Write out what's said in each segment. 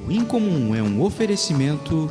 O Incomum é um oferecimento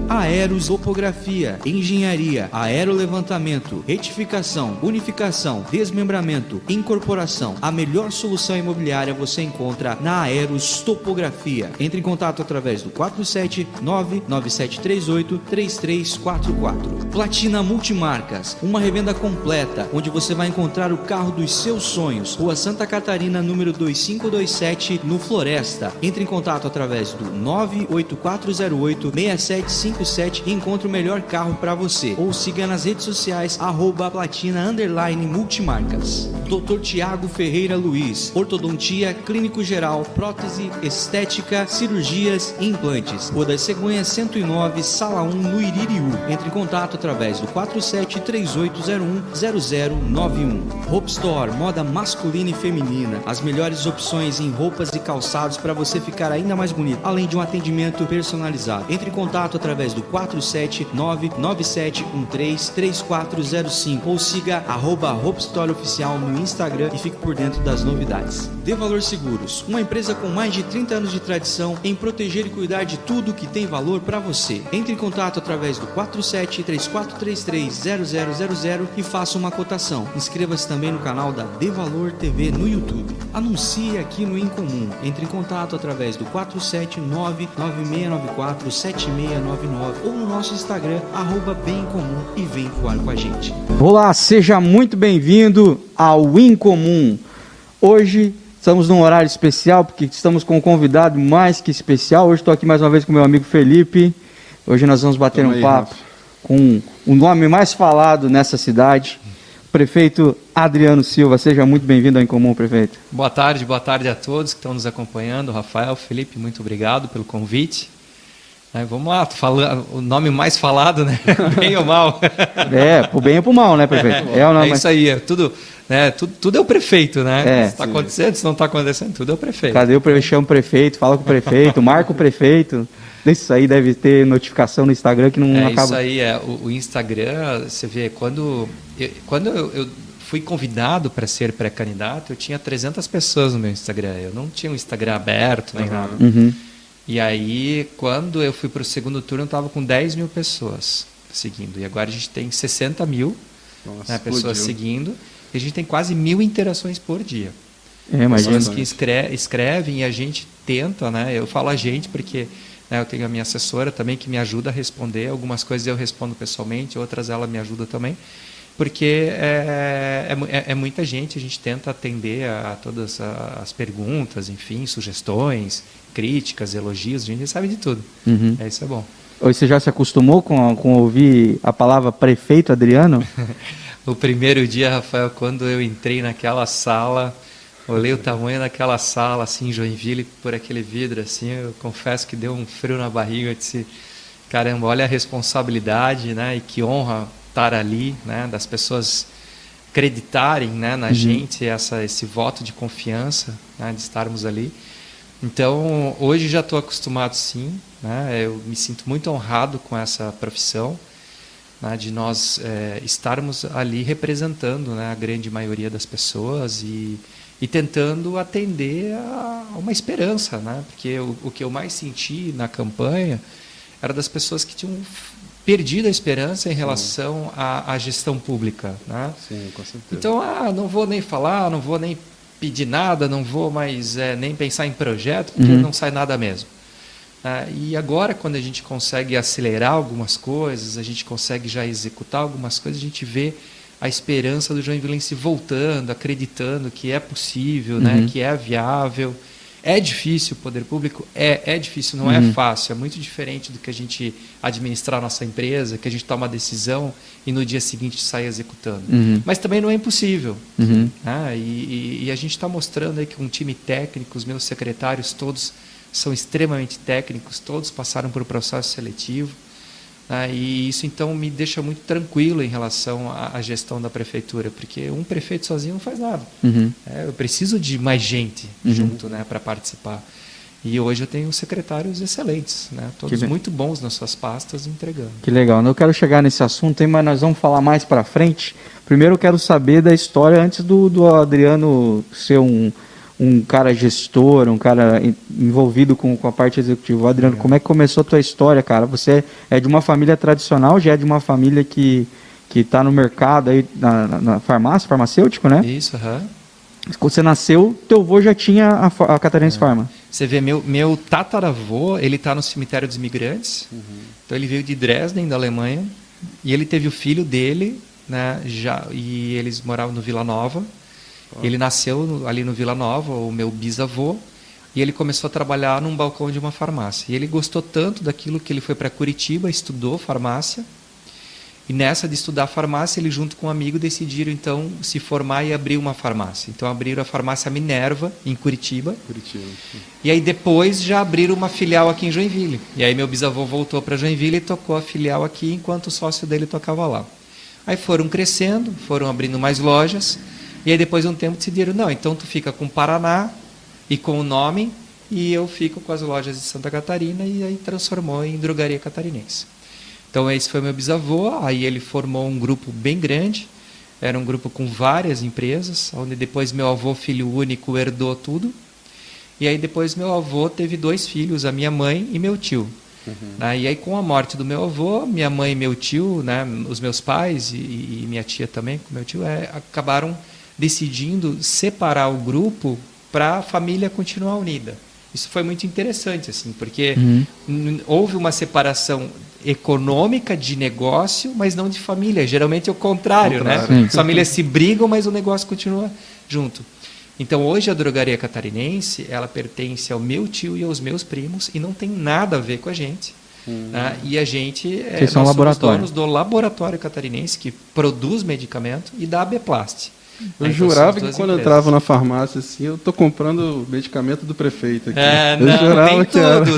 Aerotopografia, Engenharia, Aerolevantamento, Retificação, Unificação, Desmembramento, Incorporação. A melhor solução imobiliária você encontra na Aerotopografia. Entre em contato através do 47997383344. Platina Multimarcas, uma revenda completa, onde você vai encontrar o carro dos seus sonhos. Rua Santa Catarina, número 2527, no Floresta. Entre em contato através do 98408-6757 e encontre o melhor carro para você. Ou siga nas redes sociais, @platina_multimarcas. Dr. Tiago Ferreira Luiz, ortodontia, clínico geral, prótese, estética, cirurgias e implantes. Rua das Cegonhas 109, Sala 1, no Iririú. Entre em contato através do 4738010091. Hope Store, moda masculina e feminina. As melhores opções em roupas e calçados para você ficar ainda mais bonito, além de um atendimento personalizado. Entre em contato através do 47997133405 ou siga @Hope Store Oficial no Instagram e fique por dentro das novidades. De Valor Seguros, uma empresa com mais de 30 anos de tradição em proteger e cuidar de tudo que tem valor para você. Entre em contato através do 4734330000 e faça uma cotação. Inscreva-se também no canal da De Valor TV no YouTube. Anuncie aqui no Incomum. Entre em contato através do 47996947699 ou no nosso Instagram, @BemIncomum, e vem voar com a gente. Olá, seja muito bem-vindo ao Incomum. Hoje estamos num horário especial, porque estamos com um convidado mais que especial. Hoje estou aqui mais uma vez com meu amigo Felipe. Hoje nós vamos bater um papo com o nome mais falado nessa cidade, o prefeito Adriano Silva. Seja muito bem-vindo ao Incomum, prefeito. Boa tarde a todos que estão nos acompanhando. Rafael, Felipe, muito obrigado pelo convite. Vamos lá, o nome mais falado, né? Bem ou mal? Pro bem ou pro mal, né, prefeito? É isso aí, tudo é o prefeito, né? Se está acontecendo, se não está acontecendo, tudo é o prefeito. Cadê o prefeito? Chama o prefeito, fala com o prefeito, marca o prefeito. Isso aí deve ter notificação no Instagram que não acaba. Isso aí, o Instagram, você vê, quando eu fui convidado para ser pré-candidato, eu tinha 300 pessoas no meu Instagram, eu não tinha um Instagram aberto nem nada. Uhum. E aí, quando eu fui para o segundo turno, eu estava com 10 mil pessoas seguindo. E agora a gente tem 60 mil pessoas seguindo. E a gente tem quase 1000 interações por dia. Pessoas que escrevem e a gente tenta, né? Eu falo a gente porque eu tenho a minha assessora também que me ajuda a responder. Algumas coisas eu respondo pessoalmente, outras ela me ajuda também. Porque é muita gente, a gente tenta atender a todas as perguntas, enfim, sugestões, críticas, elogios, a gente sabe de tudo. Uhum. Isso é bom. Você já se acostumou com ouvir a palavra prefeito Adriano? O primeiro dia, Rafael, quando eu entrei naquela sala, olhei o tamanho daquela sala, assim, em Joinville, por aquele vidro, assim, eu confesso que deu um frio na barriga, eu disse, caramba, olha a responsabilidade, né, e que honra estar ali, né, das pessoas acreditarem, né, na gente, esse voto de confiança, né, de estarmos ali. Então, hoje já estou acostumado, sim, né, eu me sinto muito honrado com essa profissão, né, de nós estarmos ali representando, né, a grande maioria das pessoas e tentando atender a uma esperança, né, porque o que eu mais senti na campanha era das pessoas que tinham perdido a esperança em relação à gestão pública, né? Sim, com certeza. Então, não vou nem falar, não vou nem pedir nada, não vou mais nem pensar em projeto, porque não sai nada mesmo. E agora, quando a gente consegue acelerar algumas coisas, a gente consegue já executar algumas coisas, a gente vê a esperança do joinvilense voltando, acreditando que é possível, né? Que é viável. É difícil o poder público? É difícil, não é fácil. É muito diferente do que a gente administrar a nossa empresa, que a gente toma uma decisão e no dia seguinte sai executando. Mas também não é impossível. E a gente está mostrando aí que um time técnico, os meus secretários todos são extremamente técnicos, todos passaram por um processo seletivo. E isso então me deixa muito tranquilo em relação à gestão da prefeitura, porque um prefeito sozinho não faz nada. Eu preciso de mais gente junto, né, para participar. E hoje eu tenho secretários excelentes, né, todos muito bons nas suas pastas entregando. Que legal. Eu quero chegar nesse assunto, mas nós vamos falar mais para frente. Primeiro eu quero saber da história antes do Adriano ser um um cara gestor, um cara envolvido com a parte executiva. Adriano, como é que começou a tua história, cara? Você é de uma família tradicional, já é de uma família que está no mercado aí, na farmácia, farmacêutico, né? Isso, aham. Quando você nasceu, teu avô já tinha a Catarinense Pharma. Você vê, meu tataravô, ele está no cemitério dos imigrantes. Então ele veio de Dresden, da Alemanha, e ele teve o filho dele, né, e eles moravam no Vila Nova. Ele nasceu ali no Vila Nova, o meu bisavô, e ele começou a trabalhar num balcão de uma farmácia. E ele gostou tanto daquilo que ele foi para Curitiba, estudou farmácia. E nessa de estudar farmácia, ele junto com um amigo decidiram então se formar e abrir uma farmácia. Então abriram a farmácia Minerva, em Curitiba. E aí depois já abriram uma filial aqui em Joinville. E aí meu bisavô voltou para Joinville e tocou a filial aqui, enquanto o sócio dele tocava lá. Aí foram crescendo, foram abrindo mais lojas. E aí depois de um tempo decidiram, não, então tu fica com Paraná e com o nome, e eu fico com as lojas de Santa Catarina, e aí transformou em Drogaria Catarinense. Então esse foi meu bisavô, aí ele formou um grupo bem grande, era um grupo com várias empresas, onde depois meu avô, filho único, herdou tudo. E aí depois meu avô teve 2 filhos, a minha mãe e meu tio. E aí com a morte do meu avô, minha mãe e meu tio, né, os meus pais e minha tia também, com meu tio, acabaram decidindo separar o grupo para a família continuar unida. Isso foi muito interessante, assim, porque houve uma separação econômica de negócio, mas não de família. Geralmente é o contrário, né? As famílias se brigam, mas o negócio continua junto. Então, hoje a Drogaria Catarinense, ela pertence ao meu tio e aos meus primos e não tem nada a ver com a gente. E a gente nós somos donos do Laboratório Catarinense, que produz medicamento, e da Abeplast. Eu jurava que quando eu entrava na farmácia, assim, eu tô comprando medicamento do prefeito aqui.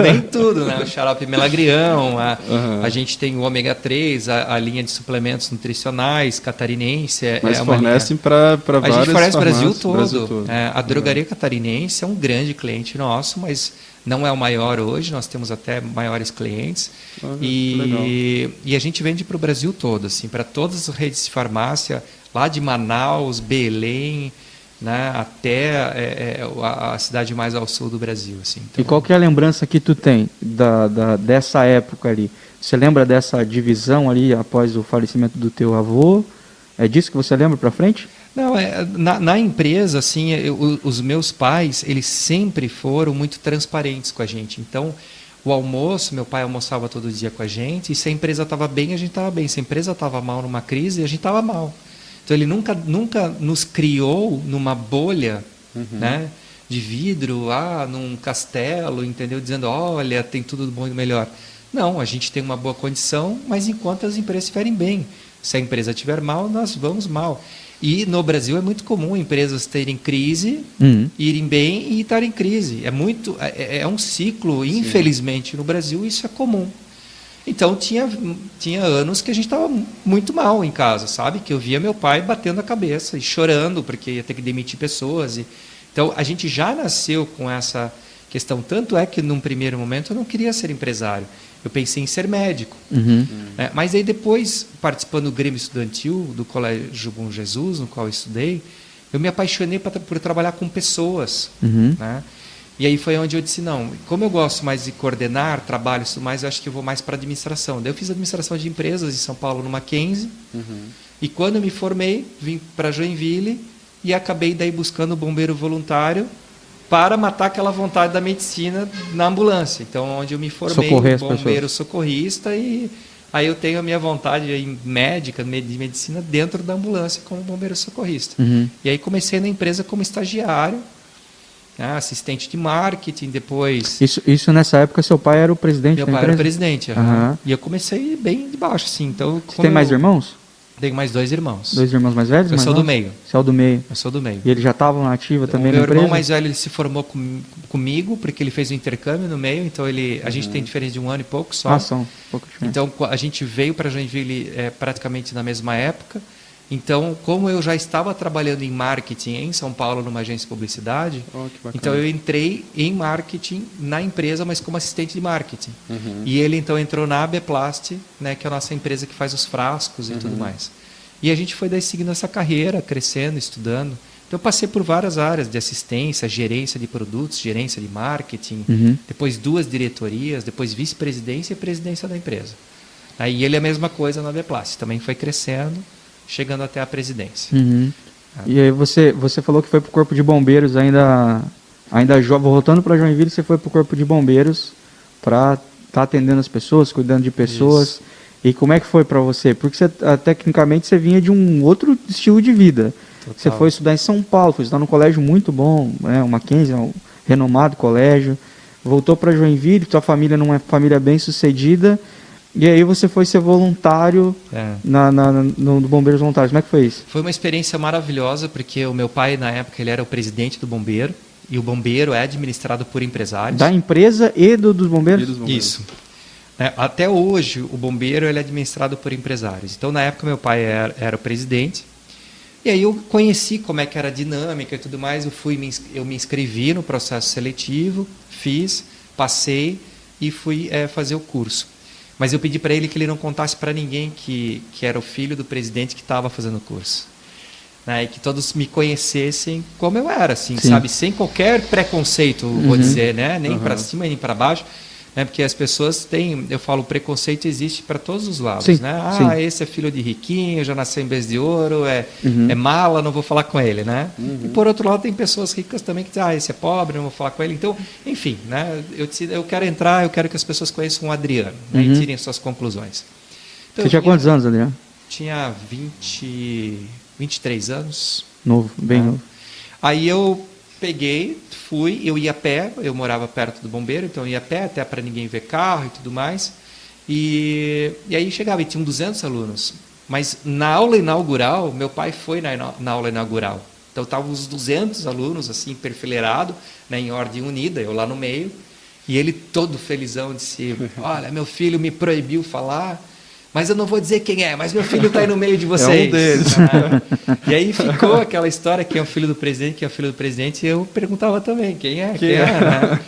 Nem tudo, né? O xarope melagrião, a gente tem o ômega 3, a linha de suplementos nutricionais catarinense. Mas fornecem para várias farmácias. A gente fornece o Brasil todo. A Drogaria Catarinense é um grande cliente nosso, mas não é o maior hoje, nós temos até maiores clientes. E a gente vende para o Brasil todo, assim, para todas as redes de farmácia, lá de Manaus, Belém, né, até a cidade mais ao sul do Brasil. Assim. Então, e qual que é a lembrança que tu tem dessa época ali? Você lembra dessa divisão ali após o falecimento do teu avô? É disso que você lembra para frente? Não, na empresa, assim, os meus pais, eles sempre foram muito transparentes com a gente. Então, o almoço, meu pai almoçava todo dia com a gente, e se a empresa estava bem, a gente estava bem. Se a empresa estava mal numa crise, a gente estava mal. Então ele nunca nos criou numa bolha, né, de vidro, num castelo, entendeu? Dizendo, olha, tem tudo do bom e do melhor. Não, a gente tem uma boa condição, mas enquanto as empresas estiverem bem. Se a empresa estiver mal, nós vamos mal. E no Brasil é muito comum empresas terem crise, irem bem e estarem em crise. É um ciclo, infelizmente, no Brasil isso é comum. Então tinha anos que a gente estava muito mal em casa, sabe? Que eu via meu pai batendo a cabeça e chorando porque ia ter que demitir pessoas. Então a gente já nasceu com essa questão. Tanto é que num primeiro momento eu não queria ser empresário. Eu pensei em ser médico. Mas aí depois, participando do Grêmio Estudantil do Colégio Bom Jesus, no qual eu estudei, eu me apaixonei por trabalhar com pessoas, né? E aí foi onde eu disse, não, como eu gosto mais de coordenar trabalho e tudo mais, eu acho que eu vou mais para administração. Daí eu fiz administração de empresas em São Paulo, no Mackenzie, e quando eu me formei, vim para Joinville e acabei daí buscando bombeiro voluntário para matar aquela vontade da medicina na ambulância. Então, onde eu me formei, bombeiro socorrista, e aí eu tenho a minha vontade aí, médica, de medicina, dentro da ambulância como bombeiro socorrista. E aí comecei na empresa como estagiário, assistente de marketing, depois... Isso nessa época seu pai era o presidente da empresa? Meu pai era o presidente, e eu comecei bem de baixo, assim. Então, você tem mais irmãos? Tenho mais 2 irmãos. 2 irmãos mais velhos? Eu sou do meio. Você é o do meio? Eu sou do meio. E eles já estavam na ativa também na empresa? O meu irmão mais velho, ele se formou comigo, porque ele fez um intercâmbio no meio, então a gente tem diferença de 1 ano e pouco só. São um pouco diferente. Então, a gente veio para Joinville praticamente na mesma época. Então, como eu já estava trabalhando em marketing em São Paulo, numa agência de publicidade, então eu entrei em marketing na empresa, mas como assistente de marketing. E ele, então, entrou na Abeplast, né, que é a nossa empresa que faz os frascos e tudo mais. E a gente foi daí seguindo essa carreira, crescendo, estudando. Então, eu passei por várias áreas de assistência, gerência de produtos, gerência de marketing, depois 2 diretorias, depois vice-presidência e presidência da empresa. Aí ele é a mesma coisa na Beplast, também foi crescendo, chegando até a presidência. E aí você falou que foi para o Corpo de Bombeiros ainda voltando para Joinville, você foi para o Corpo de Bombeiros para estar atendendo as pessoas, cuidando de pessoas. Isso. E como é que foi para você? Porque tecnicamente você vinha de um outro estilo de vida. Total. Você foi estudar em São Paulo, foi estudar num colégio muito bom, né, o Mackenzie, um renomado colégio. Voltou para Joinville, sua família não é família bem sucedida. E aí você foi ser voluntário no Bombeiros Voluntários. Como é que foi isso? Foi uma experiência maravilhosa, porque o meu pai, na época, ele era o presidente do bombeiro. E o bombeiro é administrado por empresários. Da empresa e dos bombeiros? Isso. Até hoje, o bombeiro ele é administrado por empresários. Então, na época, meu pai era o presidente. E aí eu conheci como é que era a dinâmica e tudo mais. Eu me inscrevi no processo seletivo, fiz, passei e fui fazer o curso. Mas eu pedi para ele que ele não contasse para ninguém que era o filho do presidente que estava fazendo o curso. E que todos me conhecessem como eu era, assim, sabe? Sem qualquer preconceito, vou dizer, né? Nem para cima, nem para baixo. Porque as pessoas têm, eu falo, o preconceito existe para todos os lados, né? Esse é filho de riquinho, já nasceu em berço de ouro, é mala, não vou falar com ele, né? E por outro lado tem pessoas ricas também que dizem, esse é pobre, não vou falar com ele. Então, enfim, né? Eu quero que as pessoas conheçam o Adriano, né? E tirem suas conclusões. Então, você tinha quantos anos, Adriano? Tinha 23 anos. Novo, bem novo. Aí eu peguei, eu ia a pé, eu morava perto do bombeiro, então eu ia a pé, até para ninguém ver carro e tudo mais. E aí chegava, e tinham 200 alunos. Mas na aula inaugural, meu pai foi na aula inaugural. Então estavam os 200 alunos, assim, perfileirados, né, em ordem unida, eu lá no meio. E ele todo felizão disse, olha, meu filho me proibiu falar, mas eu não vou dizer quem é, mas meu filho está aí no meio de vocês. É um deles. E aí ficou aquela história, quem é o filho do presidente, quem é o filho do presidente, e eu perguntava também, quem é, né?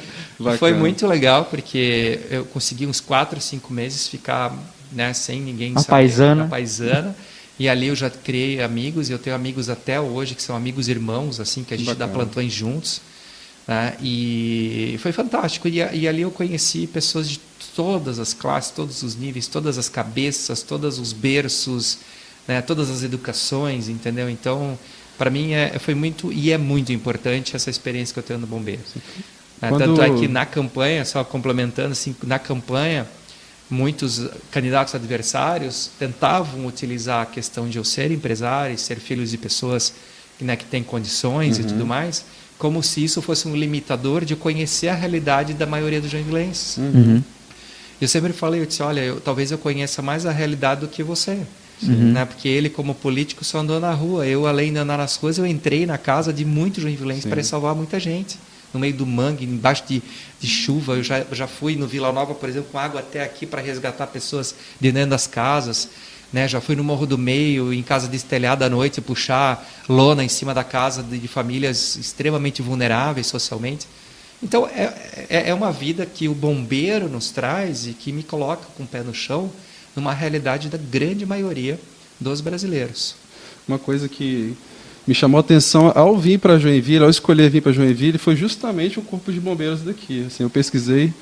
Foi muito legal, porque eu consegui uns 4, 5 meses ficar, né, sem ninguém saber, na paisana. E ali eu já criei amigos, e eu tenho amigos até hoje, que são amigos irmãos, assim, que a gente dá plantões juntos. Né? E foi fantástico. E ali eu conheci pessoas de todas as classes, todos os níveis, todas as cabeças, todos os berços, né? Todas as educações, entendeu? Então, para mim foi muito e é muito importante essa experiência que eu tenho no bombeiro. Tanto é que na campanha, só complementando, assim, na campanha, muitos candidatos adversários tentavam utilizar a questão de eu ser empresário, ser filho de pessoas, né, que têm condições e tudo mais, como se isso fosse um limitador de conhecer a realidade da maioria dos joinvilenses. Eu sempre falei, eu disse, olha, talvez eu conheça mais a realidade do que você. Né? Porque ele, como político, só andou na rua. Eu, além de andar nas ruas, eu entrei na casa de muitos joinvilenses para salvar muita gente. No meio do mangue, embaixo de chuva. Eu já fui no Vila Nova, por exemplo, com água até aqui para resgatar pessoas de dentro das casas. Né? Já fui no Morro do Meio, em casa destelhada à noite, puxar lona em cima da casa de famílias extremamente vulneráveis socialmente. Então, é uma vida que o bombeiro nos traz e que me coloca com o pé no chão numa realidade da grande maioria dos brasileiros. Uma coisa que me chamou a atenção ao vir para Joinville, ao escolher vir para Joinville, foi justamente o Corpo de Bombeiros daqui. Assim, eu pesquisei,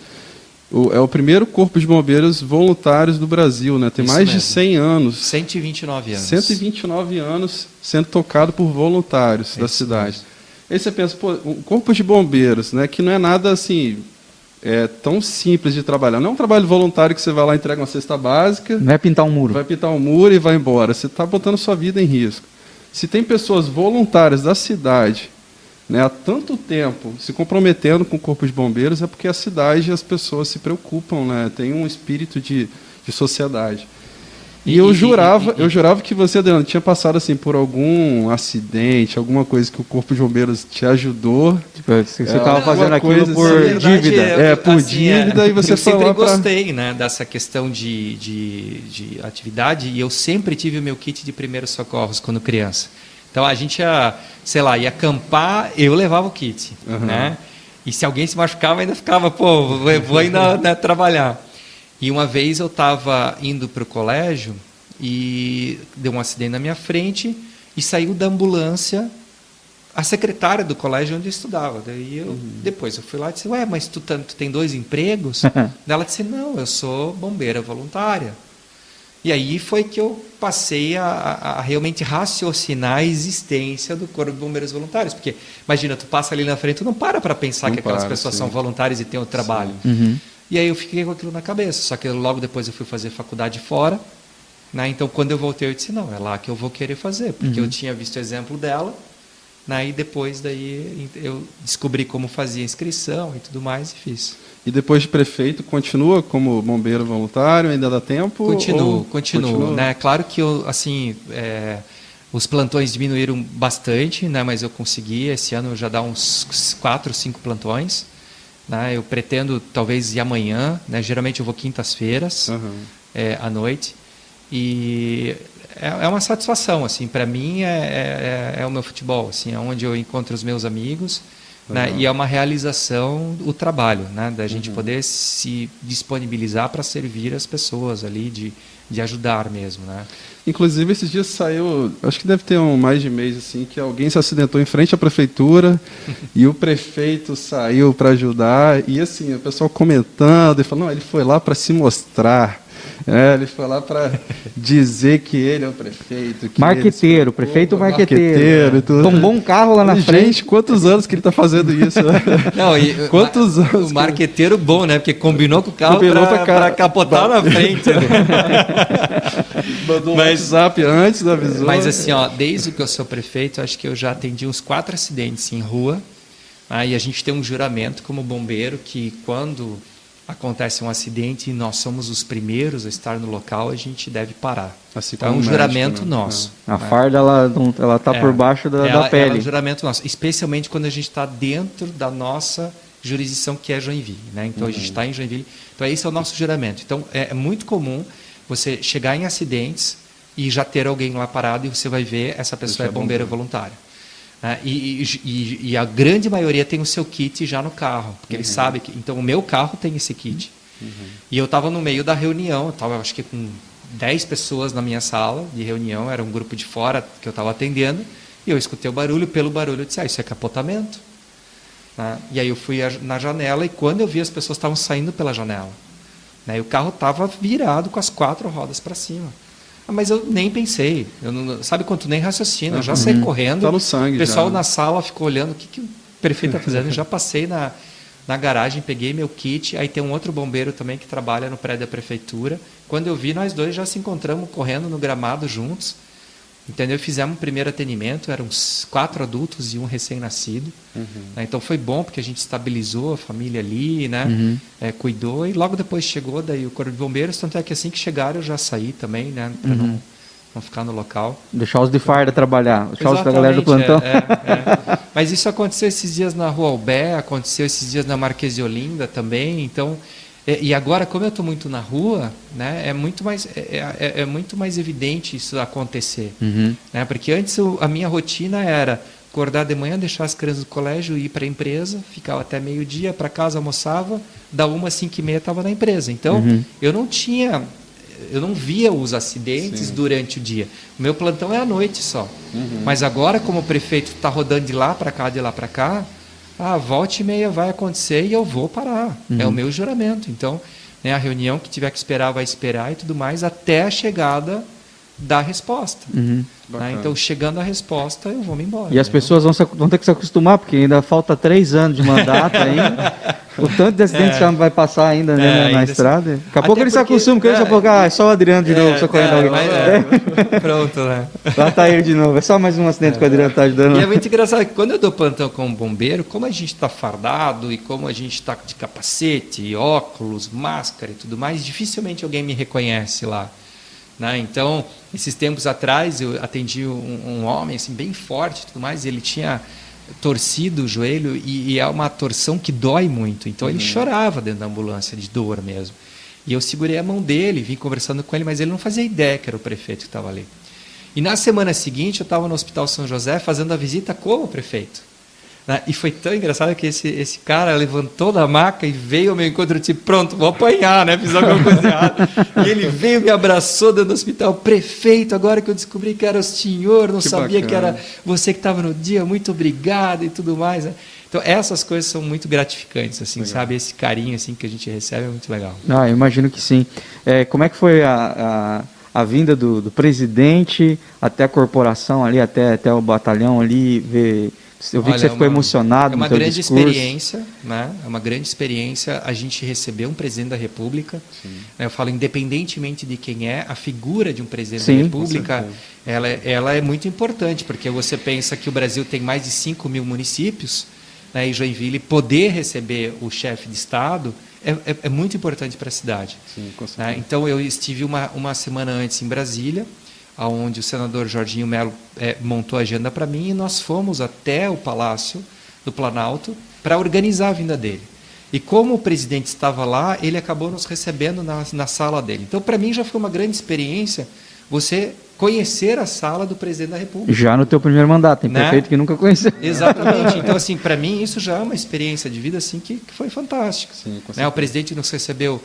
é o primeiro Corpo de Bombeiros voluntários do Brasil, né? Tem mais de 100 anos. 129 anos. 129 anos sendo tocado por voluntários da cidade. Mesmo. Aí você pensa, pô, um corpo de bombeiros, né, que não é nada assim, tão simples de trabalhar. Não é um trabalho voluntário que você vai lá e entrega uma cesta básica. Não é pintar um muro. Vai pintar um muro e vai embora. Você está botando sua vida em risco. Se tem pessoas voluntárias da cidade, né, há tanto tempo se comprometendo com o corpo de bombeiros, é porque a cidade e as pessoas se preocupam, né, tem um espírito de sociedade. E eu jurava que você, Adriano, tinha passado assim, por algum acidente, alguma coisa que o Corpo de Bombeiros te ajudou. Tipo, você estava fazendo aquilo por dívida. Por dívida, e você falou. Eu sempre gostei, né, dessa questão de atividade, e eu sempre tive o meu kit de primeiros socorros quando criança. Então a gente ia acampar, eu levava o kit. Né? E se alguém se machucava, ainda ficava, vou ainda, né, trabalhar. E uma vez eu estava indo para o colégio e deu um acidente na minha frente e saiu da ambulância a secretária do colégio onde eu estudava. Daí depois eu fui lá e disse, ué, mas tu tem 2 empregos? Ela disse, não, eu sou bombeira voluntária. E aí foi que eu passei a realmente raciocinar a existência do Corpo de Bombeiros Voluntários. Porque, imagina, tu passa ali na frente, tu não para pensar Não que aquelas para, pessoas sim. são voluntárias e têm o trabalho. E aí eu fiquei com aquilo na cabeça. Só que logo depois eu fui fazer faculdade fora. Né? Então, quando eu voltei, eu disse, não, é lá que eu vou querer fazer. Porque eu tinha visto o exemplo dela. Né? E depois daí eu descobri como fazia a inscrição e tudo mais e fiz. E depois de prefeito, continua como bombeiro voluntário? Ainda dá tempo? Continuo. Né? Claro que os plantões diminuíram bastante, né? Mas eu consegui. Esse ano já dá uns 4, 5 plantões. Né? Eu pretendo talvez ir amanhã. Né? Geralmente eu vou quintas-feiras à noite. E é uma satisfação. Assim, para mim é o meu futebol. Assim, é onde eu encontro os meus amigos. Né? E é uma realização o trabalho, né? Da gente poder se disponibilizar para servir as pessoas ali, de ajudar mesmo, né? Inclusive, esses dias saiu, acho que deve ter mais de mês, assim, que alguém se acidentou em frente à prefeitura e o prefeito saiu para ajudar. E assim, o pessoal comentando e falando, não, ele foi lá para se mostrar. Ele foi lá para dizer que ele é o prefeito. Que Marqueteiro, prefeito marqueteiro. E tudo. Tombou um carro lá na frente. Gente, quantos anos que ele está fazendo isso? Não, quantos anos? O marqueteiro bom, né? Porque combinou com o carro para capotar na frente. Né? Mandou um WhatsApp antes, avisou. Mas assim, ó, desde que eu sou prefeito, acho que eu já atendi uns 4 acidentes em rua. E a gente tem um juramento como bombeiro que quando acontece um acidente e nós somos os primeiros a estar no local, a gente deve parar. Assim então é um juramento nosso. A farda, ela está por baixo da pele. É um juramento nosso, especialmente quando a gente está dentro da nossa jurisdição, que é Joinville. Né? Então a gente está em Joinville. Então esse é o nosso juramento. Então é muito comum você chegar em acidentes e já ter alguém lá parado e você vai ver essa pessoa é bombeira voluntária. E a grande maioria tem o seu kit já no carro, porque ele sabe que... Então, o meu carro tem esse kit. E eu estava no meio da reunião, eu estava, acho que com 10 pessoas na minha sala de reunião, era um grupo de fora que eu estava atendendo, e eu escutei o barulho, pelo barulho eu disse, isso é capotamento. E aí eu fui na janela, e quando eu vi, as pessoas estavam saindo pela janela. E o carro estava virado com as 4 rodas para cima. Mas eu nem pensei. Sabe quando tu nem raciocina? Eu já saí correndo. Tá no sangue. O pessoal já. Na sala ficou olhando o que o prefeito está fazendo. Eu já passei na garagem, peguei meu kit. Aí tem um outro bombeiro também que trabalha no prédio da prefeitura. Quando eu vi, nós dois já se encontramos correndo no gramado juntos. Entendeu? Fizemos um primeiro atendimento. Eram 4 adultos e um recém-nascido. Então foi bom porque a gente estabilizou a família ali, né? Cuidou e logo depois chegou daí o Corpo de Bombeiros. Tanto é que assim que chegaram eu já saí também, né? Para não ficar no local. Deixar os de farda trabalhar, deixar os da galera do plantão. Mas isso aconteceu esses dias na Rua Albé, aconteceu esses dias na Marquês de Olinda também. Então, e agora, como eu estou muito na rua, né, é muito mais evidente isso acontecer. Né? Porque antes a minha rotina era acordar de manhã, deixar as crianças no colégio, ir para a empresa, ficava até meio-dia, para casa, almoçava, da 1 às 5h30 estava na empresa. Então, eu não via os acidentes durante o dia. O meu plantão é à noite só. Mas agora, como o prefeito está rodando de lá para cá, de lá para cá, volta e meia vai acontecer e eu vou parar. É o meu juramento. Então, né, a reunião que tiver que esperar, vai esperar e tudo mais, até a chegada da resposta. Né? Então, chegando a resposta, eu vou me embora. E as pessoas vão ter que se acostumar, porque ainda falta 3 anos de mandato ainda. O tanto de acidentes que vai passar ainda, né, na estrada. Daqui a pouco ele se acostuma, porque ele já falou, é só o Adriano de novo, socorrendo alguém. Pronto, né? Lá tá ele de novo, é só mais um acidente que o Adriano tá ajudando. E é muito engraçado que quando eu dou plantão como bombeiro, como a gente está fardado e como a gente está de capacete, óculos, máscara e tudo mais, dificilmente alguém me reconhece lá. Né? Então, esses tempos atrás, eu atendi um homem assim, bem forte e tudo mais, e ele tinha torcido o joelho e é uma torção que dói muito. Então, ele chorava dentro da ambulância, de dor mesmo. E eu segurei a mão dele, vim conversando com ele, mas ele não fazia ideia que era o prefeito que estava ali. E na semana seguinte, eu estava no Hospital São José fazendo a visita como prefeito. né? E foi tão engraçado que esse cara levantou da maca e veio ao meu encontro, eu disse, pronto, vou apanhar, né? Fiz alguma coisa errada. E ele veio, me abraçou dentro do hospital, prefeito, agora que eu descobri que era o senhor, não sabia que era você que estava no dia, muito obrigado e tudo mais, né? Então, essas coisas são muito gratificantes, assim, sabe? Esse carinho assim, que a gente recebe é muito legal. Eu imagino que sim. Como é que foi a vinda do presidente até a corporação ali, até o batalhão ali, eu vi que você ficou emocionado no teu discurso. É uma grande experiência, né? É uma grande experiência a gente receber um presidente da República. Né? Eu falo, independentemente de quem é, a figura de um presidente da República, ela é muito importante, porque você pensa que o Brasil tem mais de 5 mil municípios, né? E Joinville poder receber o chefe de Estado é muito importante para a cidade. Sim, com certeza. Né? Então, eu estive uma semana antes em Brasília, onde o senador Jorginho Melo montou a agenda para mim, e nós fomos até o Palácio do Planalto para organizar a vinda dele. E como o presidente estava lá, ele acabou nos recebendo na sala dele. Então, para mim, já foi uma grande experiência você conhecer a sala do presidente da República. Já no teu primeiro mandato, tem prefeito que nunca conheceu. Exatamente. Então, assim, para mim, isso já é uma experiência de vida assim, que foi fantástica. Sim, né? O presidente nos recebeu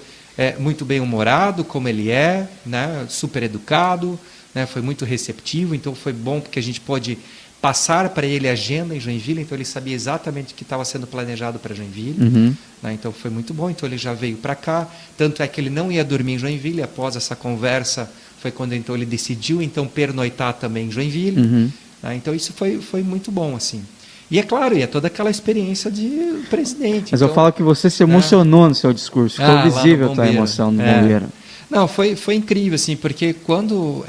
muito bem-humorado, como ele é, né? Super educado, né? Foi muito receptivo, então foi bom porque a gente pôde passar para ele a agenda em Joinville, então ele sabia exatamente o que estava sendo planejado para Joinville. Né? Então foi muito bom, então ele já veio para cá, tanto é que ele não ia dormir em Joinville, após essa conversa foi quando então ele decidiu então pernoitar também em Joinville. Né? Então isso foi muito bom, assim. E é claro, é toda aquela experiência de presidente. Mas então, eu falo que você se emocionou no seu discurso, ficou visível a tua emoção no bombeiro. Não, foi incrível, assim, porque quando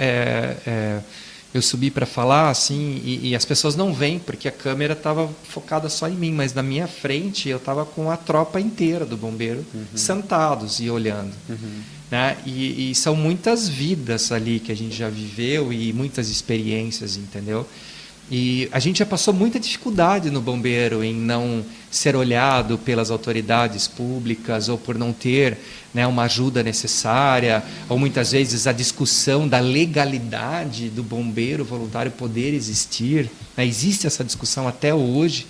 eu subi para falar, assim, e as pessoas não veem, porque a câmera estava focada só em mim, mas na minha frente eu estava com a tropa inteira do bombeiro sentados e olhando. Né? E são muitas vidas ali que a gente já viveu e muitas experiências, entendeu? E a gente já passou muita dificuldade no bombeiro em não ser olhado pelas autoridades públicas ou por não ter, né, uma ajuda necessária, ou muitas vezes a discussão da legalidade do bombeiro voluntário poder existir. Né? Existe essa discussão até hoje.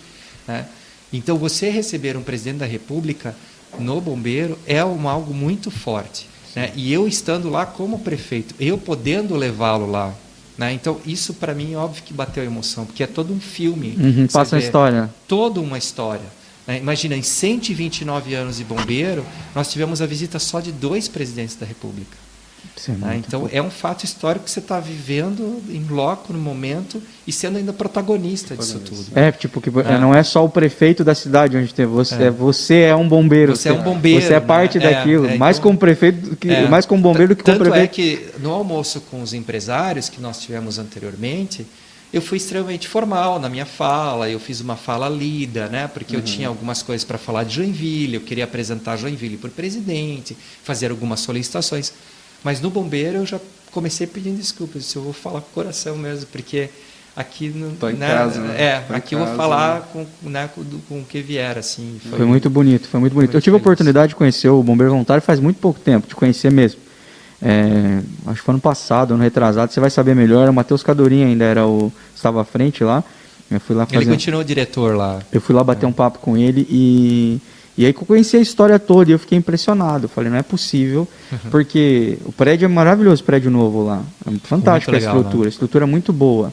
Né? Então, você receber um presidente da República no bombeiro é algo muito forte. Né? E eu estando lá como prefeito, eu podendo levá-lo lá. Né? Então, isso para mim, óbvio que bateu a emoção, porque é todo um filme. Passa uma história. Toda uma história. Né? Imagina, em 129 anos de bombeiro, nós tivemos a visita só de 2 presidentes da República. Né? Então, é um fato histórico que você está vivendo em loco, no momento, e sendo ainda protagonista disso tudo. Não é só o prefeito da cidade onde tem você, você é um bombeiro. Você é um bombeiro. Você é parte daquilo, mais como prefeito, mais como bombeiro do que como prefeito. Tanto é que no almoço com os empresários que nós tivemos anteriormente, eu fui extremamente formal na minha fala, eu fiz uma fala lida, né? Porque eu tinha algumas coisas para falar de Joinville, eu queria apresentar Joinville para o presidente, fazer algumas solicitações. Mas no bombeiro eu já comecei pedindo desculpas, eu vou falar com o coração mesmo, porque aqui aqui eu vou falar com o que vier, assim. Foi muito bonito, foi muito bonito. Eu tive a oportunidade de conhecer o bombeiro voluntário faz muito pouco tempo, de conhecer mesmo. Acho que foi ano passado, ano retrasado, você vai saber melhor. O Matheus Cadorim ainda estava à frente lá. Eu fui lá fazer... Ele continuou diretor lá. Eu fui lá bater um papo com ele e aí que eu conheci a história toda e eu fiquei impressionado. Eu falei, não é possível, porque o prédio é maravilhoso, o prédio novo lá. É fantástico a estrutura, né? A estrutura é muito boa.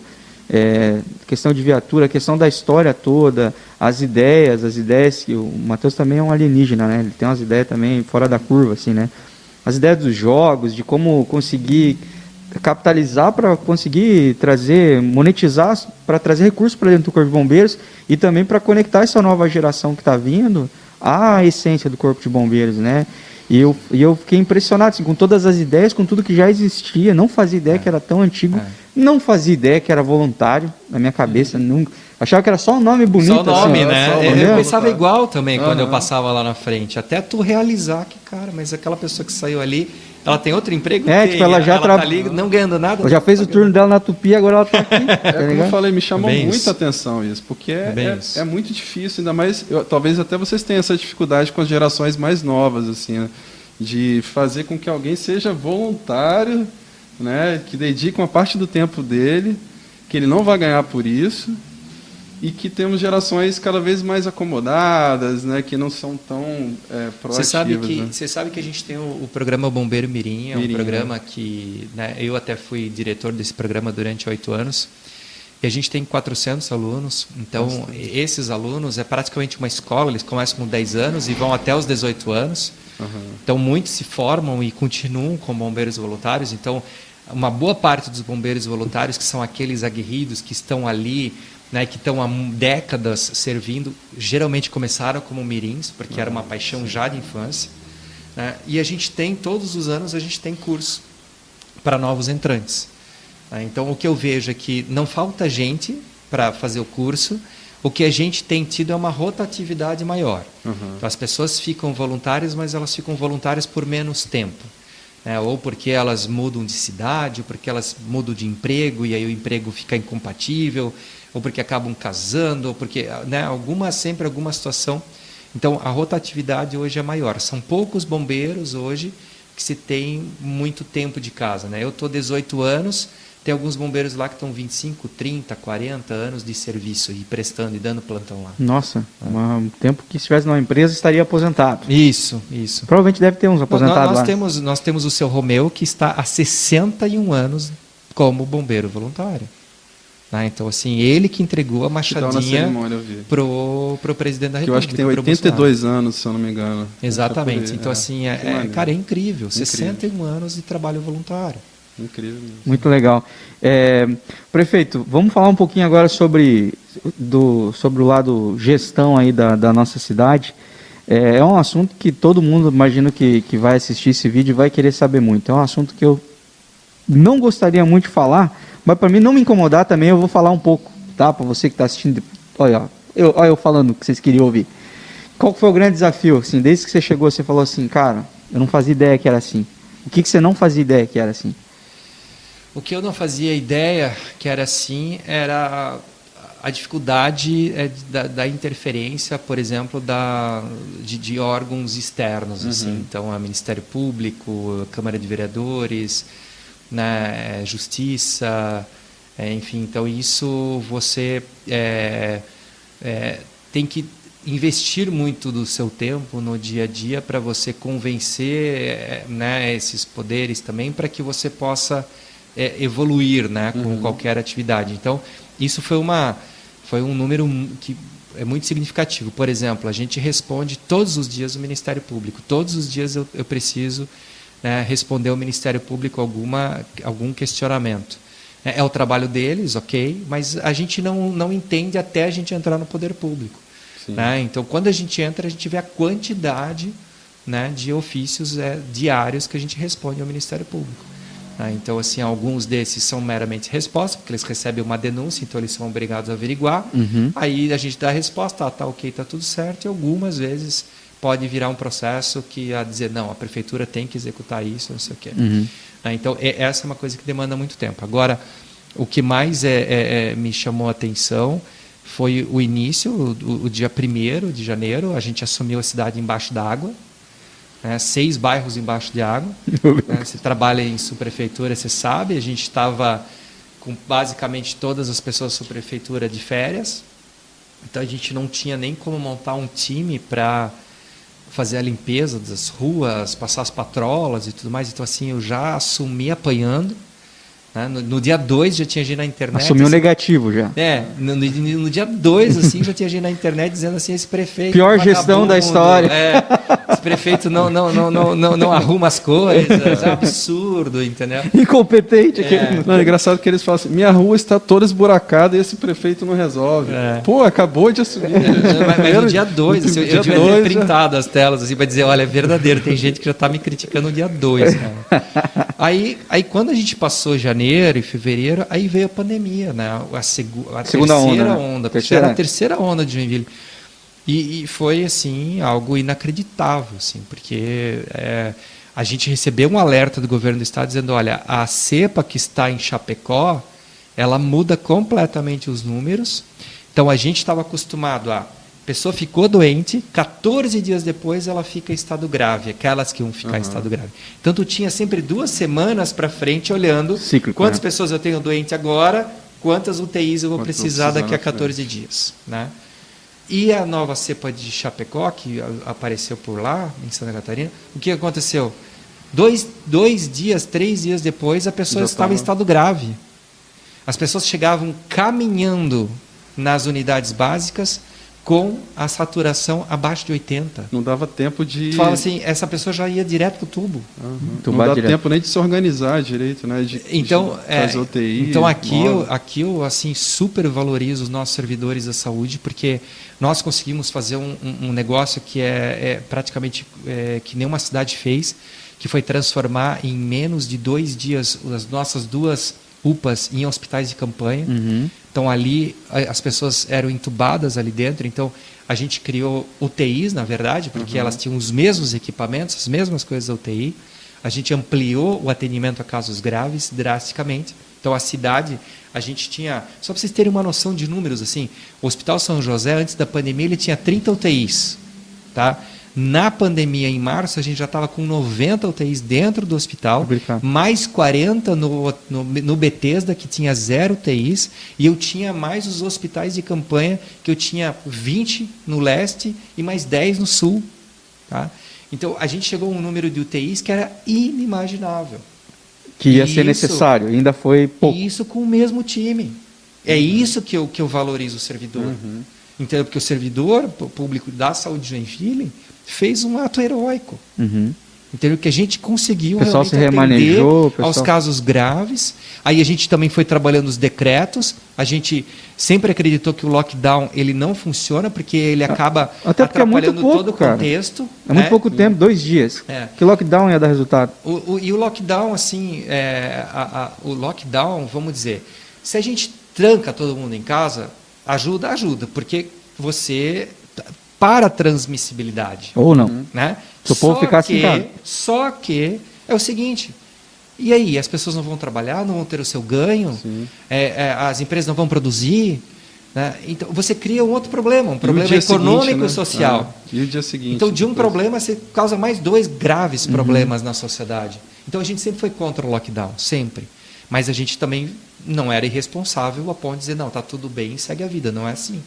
Questão de viatura, questão da história toda, as ideias que o Matheus também é um alienígena, né? Ele tem umas ideias também fora da curva, assim, né? As ideias dos jogos, de como conseguir capitalizar para conseguir monetizar, para trazer recursos para dentro do Corpo de Bombeiros e também para conectar essa nova geração que está vindo à essência do Corpo de Bombeiros, né? E eu fiquei impressionado assim, com todas as ideias, com tudo que já existia, não fazia ideia que era tão antigo, não fazia ideia que era voluntário, na minha cabeça, nunca. Achava que era só um nome bonito. Só o nome, assim, né? Eu pensava igual também quando eu Uhum. passava lá na frente. Até tu realizar que, cara, mas aquela pessoa que saiu ali, ela tem outro emprego? Tipo, ela já tá ali não ganhando nada. Ela já fez o turno dela na Tupi, agora ela tá aqui. Como eu falei, me chamou Bem muita isso. atenção isso, porque Isso. é muito difícil, ainda mais, talvez até vocês tenham essa dificuldade com as gerações mais novas, assim, né, de fazer com que alguém seja voluntário, né, que dedique uma parte do tempo dele, que ele não vai ganhar por isso, e que temos gerações cada vez mais acomodadas, né, que não são tão proativas. Você sabe que a gente tem o programa Bombeiro Mirim, é um programa que, né, eu até fui diretor desse programa durante 8 anos, e a gente tem 400 alunos, então esses alunos é praticamente uma escola, eles começam com 10 anos e vão até os 18 anos, então muitos se formam e continuam como bombeiros voluntários, então uma boa parte dos bombeiros voluntários, que são aqueles aguerridos que estão ali, né, que estão há décadas servindo, geralmente começaram como mirins, porque era uma paixão já de infância, né, e a gente tem, todos os anos, a gente tem curso para novos entrantes. Né, então, o que eu vejo é que não falta gente para fazer o curso, o que a gente tem tido é uma rotatividade maior. Então, as pessoas ficam voluntárias, mas elas ficam voluntárias por menos tempo. Ou porque elas mudam de cidade, ou porque elas mudam de emprego, e aí o emprego fica incompatível, ou porque acabam casando, ou porque, né, sempre alguma situação. Então, a rotatividade hoje é maior. São poucos bombeiros hoje que se tem muito tempo de casa. Né? Eu estou 18 anos, tem alguns bombeiros lá que estão 25, 30, 40 anos de serviço e prestando e dando plantão lá. Nossa, um tempo que se estivesse numa empresa estaria aposentado. Isso. Provavelmente deve ter uns aposentados lá. Nós temos o seu Romeu, que está há 61 anos como bombeiro voluntário. Né? Então, assim, ele que entregou a machadinha pro presidente da República. Que eu acho que tem 82 anos, se eu não me engano. Exatamente. Então, assim, cara, é incrível. 61 anos de trabalho voluntário. Incrível mesmo. Muito legal. Prefeito, vamos falar um pouquinho agora sobre o lado gestão aí da nossa cidade. É um assunto que todo mundo, imagino que vai assistir esse vídeo, vai querer saber muito. É um assunto que eu não gostaria muito de falar, mas para mim não me incomodar também, eu vou falar um pouco, tá? Para você que está assistindo, olha eu falando o que vocês queriam ouvir. Qual foi o grande desafio? Assim, desde que você chegou, você falou assim, cara, eu não fazia ideia que era assim. O que você não fazia ideia que era assim? O que eu não fazia ideia que era assim era a dificuldade da interferência, por exemplo, de órgãos externos, assim. Então, o Ministério Público, a Câmara de Vereadores, né, Justiça, enfim. Então, isso você tem que investir muito do seu tempo no dia a dia para você convencer, né, esses poderes também, para que você possa evoluir, né, com qualquer atividade. Então, isso foi um número que é muito significativo. Por exemplo, a gente responde todos os dias o Ministério Público. Todos os dias eu preciso, né, responder ao Ministério Público algum questionamento. É o trabalho deles, ok, mas a gente não entende até a gente entrar no poder público. Né? Então, quando a gente entra, a gente vê a quantidade, né, de ofícios diários que a gente responde ao Ministério Público. Então, assim, alguns desses são meramente respostas, porque eles recebem uma denúncia, então eles são obrigados a averiguar. Aí a gente dá a resposta, tá ok, tá tudo certo, e algumas vezes pode virar um processo que a dizer, não, a prefeitura tem que executar isso, não sei o quê. Então, essa é uma coisa que demanda muito tempo. Agora, o que mais me chamou a atenção foi o início, o dia 1º de janeiro, a gente assumiu a cidade embaixo d'água, 6 bairros embaixo de água. Você trabalha em subprefeitura, você sabe, a gente estava com basicamente todas as pessoas da subprefeitura de férias, então a gente não tinha nem como montar um time para fazer a limpeza das ruas, passar as patrolas e tudo mais. Então, assim, eu já assumi apanhando. Né? No dia 2 já tinha gente na internet. Assumiu negativo já. No dia 2 assim, já tinha gente na internet dizendo assim, esse prefeito... Pior gestão da história. Esse prefeito não arruma as coisas, é um absurdo, entendeu? Incompetente. Não, é engraçado que eles falam assim, minha rua está toda esburacada e esse prefeito não resolve. Pô, acabou de assumir. Mas no dia 2, assim, eu devia ter printado as telas assim, para dizer, olha, é verdadeiro, tem gente que já está me criticando no dia 2. Aí quando a gente passou janeiro e fevereiro, aí veio a pandemia, né? A segunda onda, era a terceira onda de Joinville. E foi assim algo inacreditável, assim, porque a gente recebeu um alerta do governo do estado dizendo, olha, a cepa que está em Chapecó, ela muda completamente os números. Então a gente estava acostumado a pessoa ficou doente, 14 dias depois ela fica em estado grave, aquelas que vão ficar em estado grave. Então tu tinha sempre 2 semanas para frente olhando quantas pessoas eu tenho doente agora, quantas UTIs eu vou precisar daqui a na 14 dias. Né? E a nova cepa de Chapecó, que apareceu por lá, em Santa Catarina, o que aconteceu? 2 dias, 3 dias depois, a pessoa estava em estado grave. As pessoas chegavam caminhando nas unidades básicas com a saturação abaixo de 80. Não dava tempo de... Tu fala assim, essa pessoa já ia direto para o tubo. Não dá tempo nem de se organizar direito, né? De fazer UTI. Então aqui eu assim, super valorizo os nossos servidores da saúde, porque nós conseguimos fazer um negócio que é praticamente que nenhuma cidade fez, que foi transformar em menos de 2 dias as nossas 2 UPAs em hospitais de campanha. Então ali as pessoas eram entubadas ali dentro, então a gente criou UTIs, na verdade, porque elas tinham os mesmos equipamentos, as mesmas coisas da UTI. A gente ampliou o atendimento a casos graves drasticamente. Então a cidade, a gente tinha, só para vocês terem uma noção de números, assim, o Hospital São José, antes da pandemia, ele tinha 30 UTIs, tá? Na pandemia, em março, a gente já estava com 90 UTIs dentro do hospital, mais 40 no Bethesda, que tinha 0 UTIs, e eu tinha mais os hospitais de campanha, que eu tinha 20 no leste e mais 10 no sul. Tá? Então, a gente chegou a um número de UTIs que era inimaginável. Que ia ser necessário, ainda foi pouco. Isso com o mesmo time. É isso que eu valorizo o servidor. Entendeu? Porque o servidor público da saúde de Joinville fez um ato heróico. Entendeu? Que a gente conseguiu o pessoal se atender remanejou, aos casos graves. Aí a gente também foi trabalhando os decretos. A gente sempre acreditou que o lockdown ele não funciona, porque ele acaba atrapalhando todo o contexto. É muito pouco tempo, 2 dias. Que lockdown ia dar resultado? E o lockdown, assim, o lockdown, vamos dizer, se a gente tranca todo mundo em casa, ajuda, porque você para a transmissibilidade. Ou não. Né? Se o povo ficasse em casa. Só que é o seguinte, e aí, as pessoas não vão trabalhar, não vão ter o seu ganho, as empresas não vão produzir, né? Então você cria um outro problema, um problema econômico seguinte, e social. E o dia seguinte. Então, de um problema, você causa mais 2 graves problemas na sociedade. Então, a gente sempre foi contra o lockdown, sempre. Mas a gente também não era irresponsável a ponto de dizer, não, está tudo bem, segue a vida, não é assim.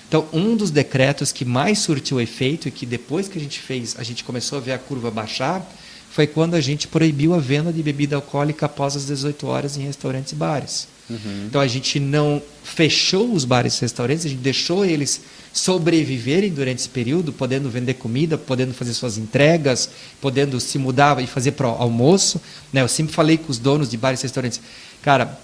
Então, um dos decretos que mais surtiu efeito e que depois que a gente fez, a gente começou a ver a curva baixar, foi quando a gente proibiu a venda de bebida alcoólica após as 18 horas em restaurantes e bares. Então, a gente não fechou os bares e restaurantes, a gente deixou eles sobreviverem durante esse período, podendo vender comida, podendo fazer suas entregas, podendo se mudar e fazer para o almoço. Né? Eu sempre falei com os donos de bares e restaurantes, cara,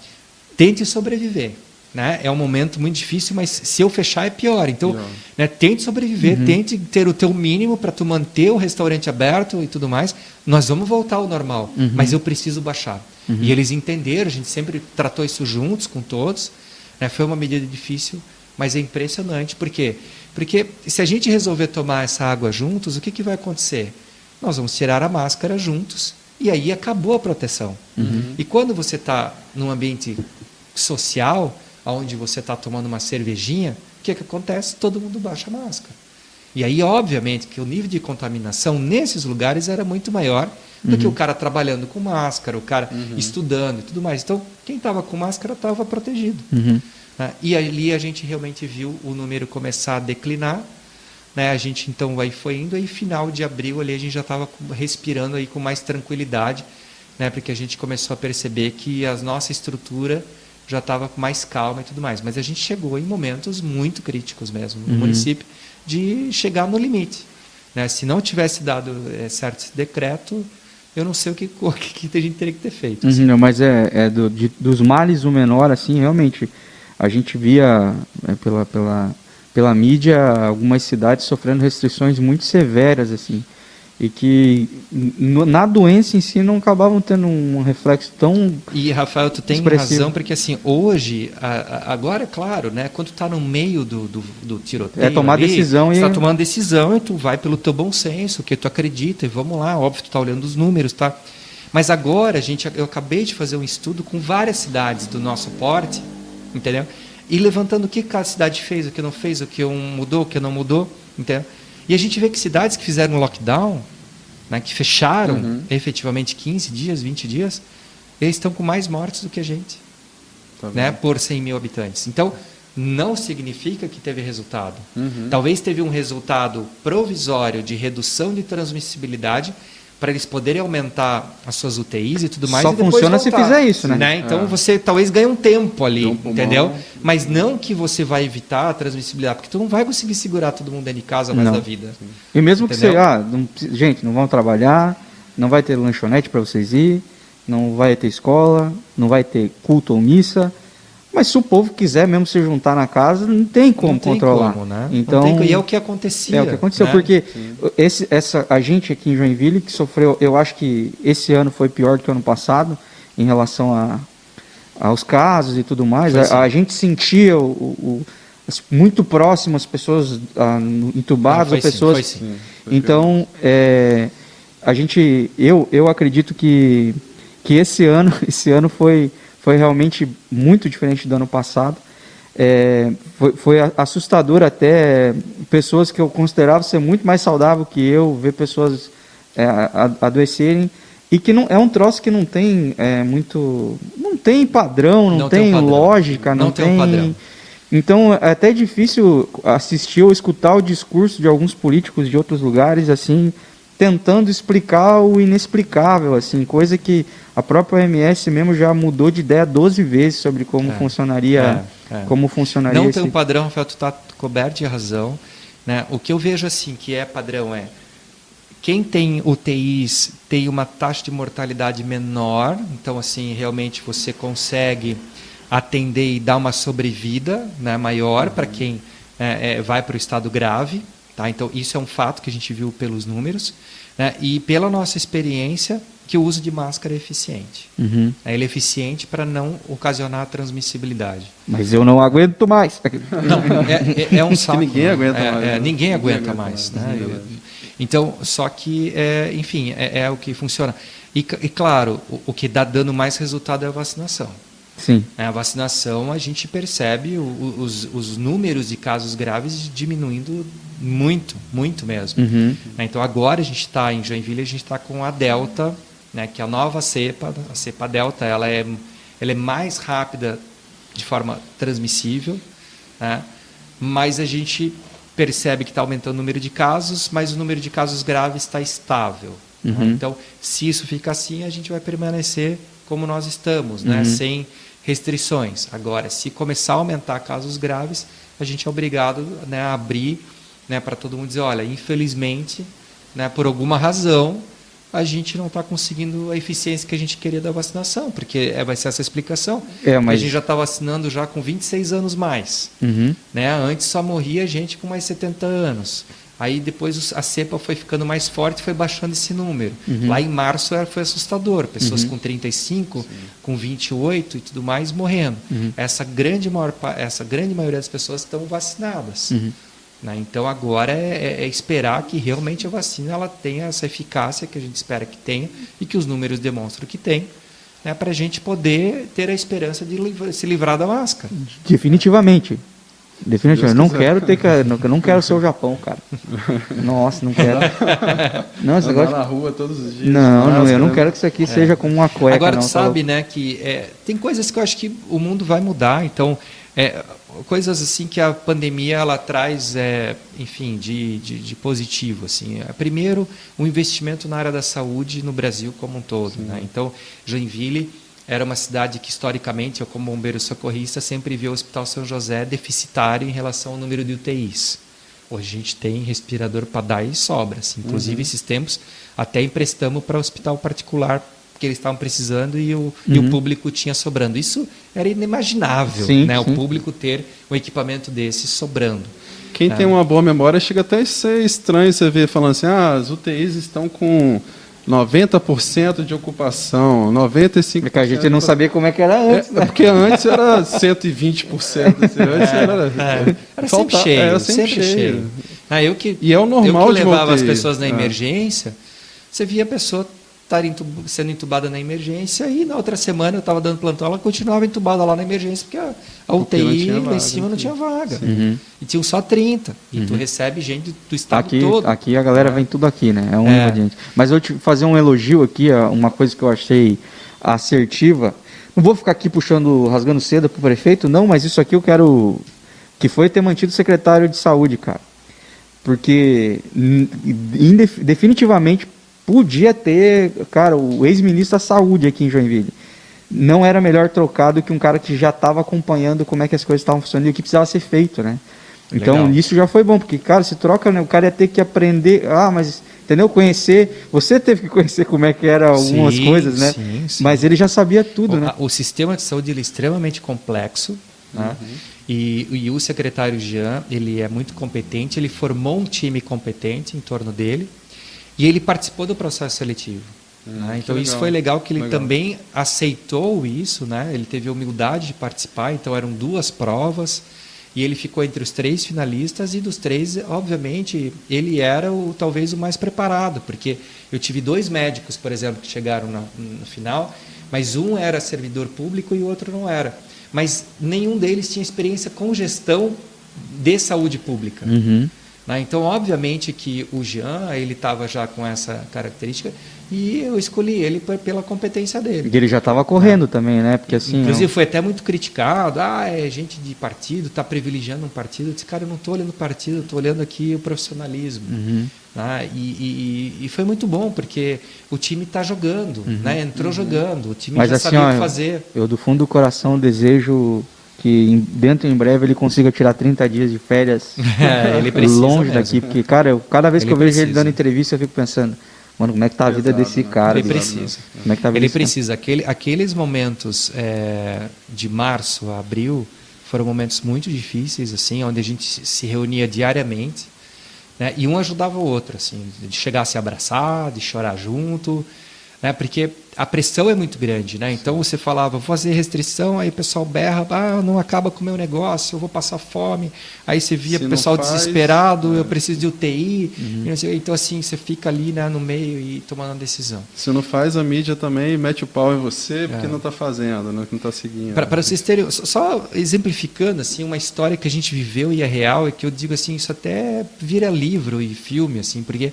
tente sobreviver. Né? É um momento muito difícil, mas se eu fechar é pior. Então, né, tente sobreviver, tente ter o teu mínimo para tu manter o restaurante aberto e tudo mais. Nós vamos voltar ao normal, mas eu preciso baixar. E eles entenderam, a gente sempre tratou isso juntos com todos. Né? Foi uma medida difícil, mas é impressionante. Por quê? Porque se a gente resolver tomar essa água juntos, o que vai acontecer? Nós vamos tirar a máscara juntos e aí acabou a proteção. E quando você está num ambiente social, onde você está tomando uma cervejinha, o que acontece? Todo mundo baixa a máscara. E aí, obviamente, que o nível de contaminação nesses lugares era muito maior do que o cara trabalhando com máscara, o cara estudando e tudo mais. Então, quem estava com máscara estava protegido. E ali a gente realmente viu o número começar a declinar. Né? A gente, então, aí foi indo, e final de abril ali a gente já estava respirando aí com mais tranquilidade, né? Porque a gente começou a perceber que a nossa estrutura já estava com mais calma e tudo mais. Mas a gente chegou em momentos muito críticos mesmo no município, de chegar no limite. Né? Se não tivesse dado certo esse decreto, eu não sei o que a gente teria que ter feito. Assim. Não, mas dos males o menor, assim, realmente, a gente via pela mídia algumas cidades sofrendo restrições muito severas, assim, e que na doença em si não acabavam tendo um reflexo tão E, Rafael, tu tem razão, porque assim, hoje, agora, é claro, né, quando tu está no meio do tiroteio, tomar decisão, você está tomando decisão e tu vai pelo teu bom senso, que tu acredita, e vamos lá, óbvio, tu está olhando os números, tá? Mas agora, eu acabei de fazer um estudo com várias cidades do nosso porte, entendeu? E levantando o que cada cidade fez, o que não fez, o que mudou, o que não mudou, entendeu? E a gente vê que cidades que fizeram lockdown, né, que fecharam efetivamente 15 dias, 20 dias, eles estão com mais mortes do que a gente. né, por 100 mil habitantes. Então, não significa que teve resultado. Talvez teve um resultado provisório de redução de transmissibilidade para eles poderem aumentar as suas UTIs e tudo mais. Só e depois funciona voltar, se fizer isso, né? Então, você talvez ganhe um tempo ali, entendeu? Mas não que você vai evitar a transmissibilidade, porque tu não vai conseguir segurar todo mundo dentro de casa mais da vida. E mesmo que você... Entendeu? Gente, não vão trabalhar, não vai ter lanchonete para vocês ir, não vai ter escola, não vai ter culto ou missa. Mas se o povo quiser mesmo se juntar na casa, não tem como controlar. Né? Então, e é o que acontecia. É o que aconteceu, né? Porque a gente aqui em Joinville, que sofreu, eu acho que esse ano foi pior do que o ano passado, em relação aos casos e tudo mais. A gente sentia muito próximo as pessoas entubadas, pessoas... Foi sim. Então, eu acredito que esse ano foi realmente muito diferente do ano passado. Foi assustador até pessoas que eu considerava ser muito mais saudável que eu, ver pessoas adoecerem, e que não é um troço que não tem não tem padrão, não tem padrão. Lógica, não tem um padrão. Então é até difícil assistir ou escutar o discurso de alguns políticos de outros lugares, assim, tentando explicar o inexplicável, assim, coisa que a própria OMS mesmo já mudou de ideia 12 vezes sobre como funcionaria. Como funcionaria. Não tem um padrão, Rafael, tu está coberto de razão, né? O que eu vejo assim que é padrão quem tem UTIs tem uma taxa de mortalidade menor, então assim realmente você consegue atender e dar uma sobrevida, né, maior para quem vai para o estado grave. Tá? Então, isso é um fato que a gente viu pelos números, né? E pela nossa experiência, que o uso de máscara é eficiente. Ele é eficiente para não ocasionar transmissibilidade. Mas eu não aguento mais. Não, é um saco. Ninguém aguenta mais. Ninguém aguenta mais. Né? Então, só que, enfim, é o que funciona. E claro, o que dá dando mais resultado é a vacinação. Sim. A vacinação, a gente percebe os números de casos graves diminuindo muito, muito mesmo. Então, agora a gente está em Joinville, a gente está com a Delta, né, que é a nova cepa, a cepa Delta, ela é mais rápida de forma transmissível, né, mas a gente percebe que está aumentando o número de casos, mas o número de casos graves está estável. Né? Então, se isso fica assim, a gente vai permanecer como nós estamos, né, sem restrições. Agora, se começar a aumentar casos graves, a gente é obrigado, né, a abrir, né, para todo mundo dizer, olha, infelizmente, né, por alguma razão, a gente não está conseguindo a eficiência que a gente queria da vacinação, porque vai ser essa explicação. A gente já está vacinando já com 26 anos mais. Né? Antes só morria gente com mais 70 anos. Aí depois a cepa foi ficando mais forte e foi baixando esse número. Lá em março foi assustador. Pessoas com 35, com 28 e tudo mais morrendo. Essa grande maioria das pessoas estão vacinadas. Né? Então agora é esperar que realmente a vacina ela tenha essa eficácia que a gente espera que tenha e que os números demonstram que tem, né? Para a gente poder ter a esperança de se livrar da máscara. Definitivamente. Eu não quero ser o Japão, cara. Nossa, não quero. Não, esse negócio... na rua todos os dias. Não, eu não quero que isso aqui seja como uma cueca. Agora, não, sabe, né, que tem coisas que eu acho que o mundo vai mudar. Então, coisas assim que a pandemia ela traz, enfim, de positivo. Assim. Primeiro, o investimento na área da saúde no Brasil como um todo. Né? Então, Joinville era uma cidade que, historicamente, eu como bombeiro socorrista, sempre vi o Hospital São José deficitário em relação ao número de UTIs. Hoje a gente tem respirador para dar e sobra. Assim. Inclusive, esses tempos, até emprestamos para o hospital particular, que eles estavam precisando e o público tinha sobrando. Isso era inimaginável, né? O público ter um equipamento desse sobrando. Quem tem uma boa memória chega até a ser estranho você ver falando assim, as UTIs estão com 90% de ocupação, 95%. Porque a gente não sabia como é que era antes. Porque antes era 120%. Assim, antes era sempre cheio. Era sempre cheio. E é o normal eu que levava de as pessoas na emergência, você via a pessoa sendo entubada na emergência e na outra semana eu estava dando plantão, ela continuava entubada lá na emergência porque a UTI lá em cima não tinha vaga. E tinham só 30. E tu recebe gente do estado todo. Aqui a galera vem tudo aqui, né? É um gente. Mas eu te fazer um elogio aqui, uma coisa que eu achei assertiva, Não vou ficar aqui rasgando seda pro prefeito, não, mas isso aqui eu quero... Que foi ter mantido o secretário de saúde, cara. Porque definitivamente podia ter, cara, o ex-ministro da saúde aqui em Joinville. Não era melhor trocado que um cara que já estava acompanhando como é que as coisas estavam funcionando e o que precisava ser feito, né? Então, legal. Isso já foi bom, porque, cara, se troca, né, o cara ia ter que aprender, mas, entendeu? Conhecer, você teve que conhecer como é que era algumas coisas, né? Sim. Mas ele já sabia tudo, né? O sistema de saúde ele é extremamente complexo, né? E o secretário Jean, ele é muito competente, ele formou um time competente em torno dele e ele participou do processo seletivo. Né? Então isso foi legal, que ele também aceitou isso, né? Ele teve a humildade de participar, então eram 2 provas e ele ficou entre os 3 finalistas, e dos 3, obviamente, ele era talvez o mais preparado, porque eu tive 2 médicos, por exemplo, que chegaram no final, mas um era servidor público e o outro não era. Mas nenhum deles tinha experiência com gestão de saúde pública. Né? Então, obviamente que o Jean, ele estava já com essa característica, e eu escolhi ele pela competência dele. E ele já estava correndo também, né? Porque, assim, inclusive foi até muito criticado, é gente de partido, está privilegiando um partido. Eu disse, cara, eu não estou olhando o partido, eu estou olhando aqui o profissionalismo. Né? E foi muito bom, porque o time está jogando, né? Entrou jogando, o time já sabia o que fazer. Eu do fundo do coração desejo que dentro em breve ele consiga tirar 30 dias de férias ele precisa longe mesmo. Daqui, porque, cara, cada vez que eu vejo ele dando entrevista, eu fico pensando, mano, como é que tá a vida desse cara? Ele precisa. Como é que tá a vida ele precisa. Aqueles momentos de março a abril foram momentos muito difíceis, assim, onde a gente se reunia diariamente, né, e um ajudava o outro, assim, de chegar a se abraçar, de chorar junto, né, porque a pressão é muito grande, né? Então você falava, vou fazer restrição, aí o pessoal berra, não acaba com o meu negócio, eu vou passar fome. Aí você via o pessoal desesperado, eu preciso de UTI. Então assim, você fica ali, né, no meio e tomando uma decisão. Se não faz, a mídia também mete o pau em você porque não está fazendo, né? Não está seguindo. Para vocês terem, só exemplificando assim, uma história que a gente viveu e é real, e que eu digo assim, isso até vira livro e filme, assim, porque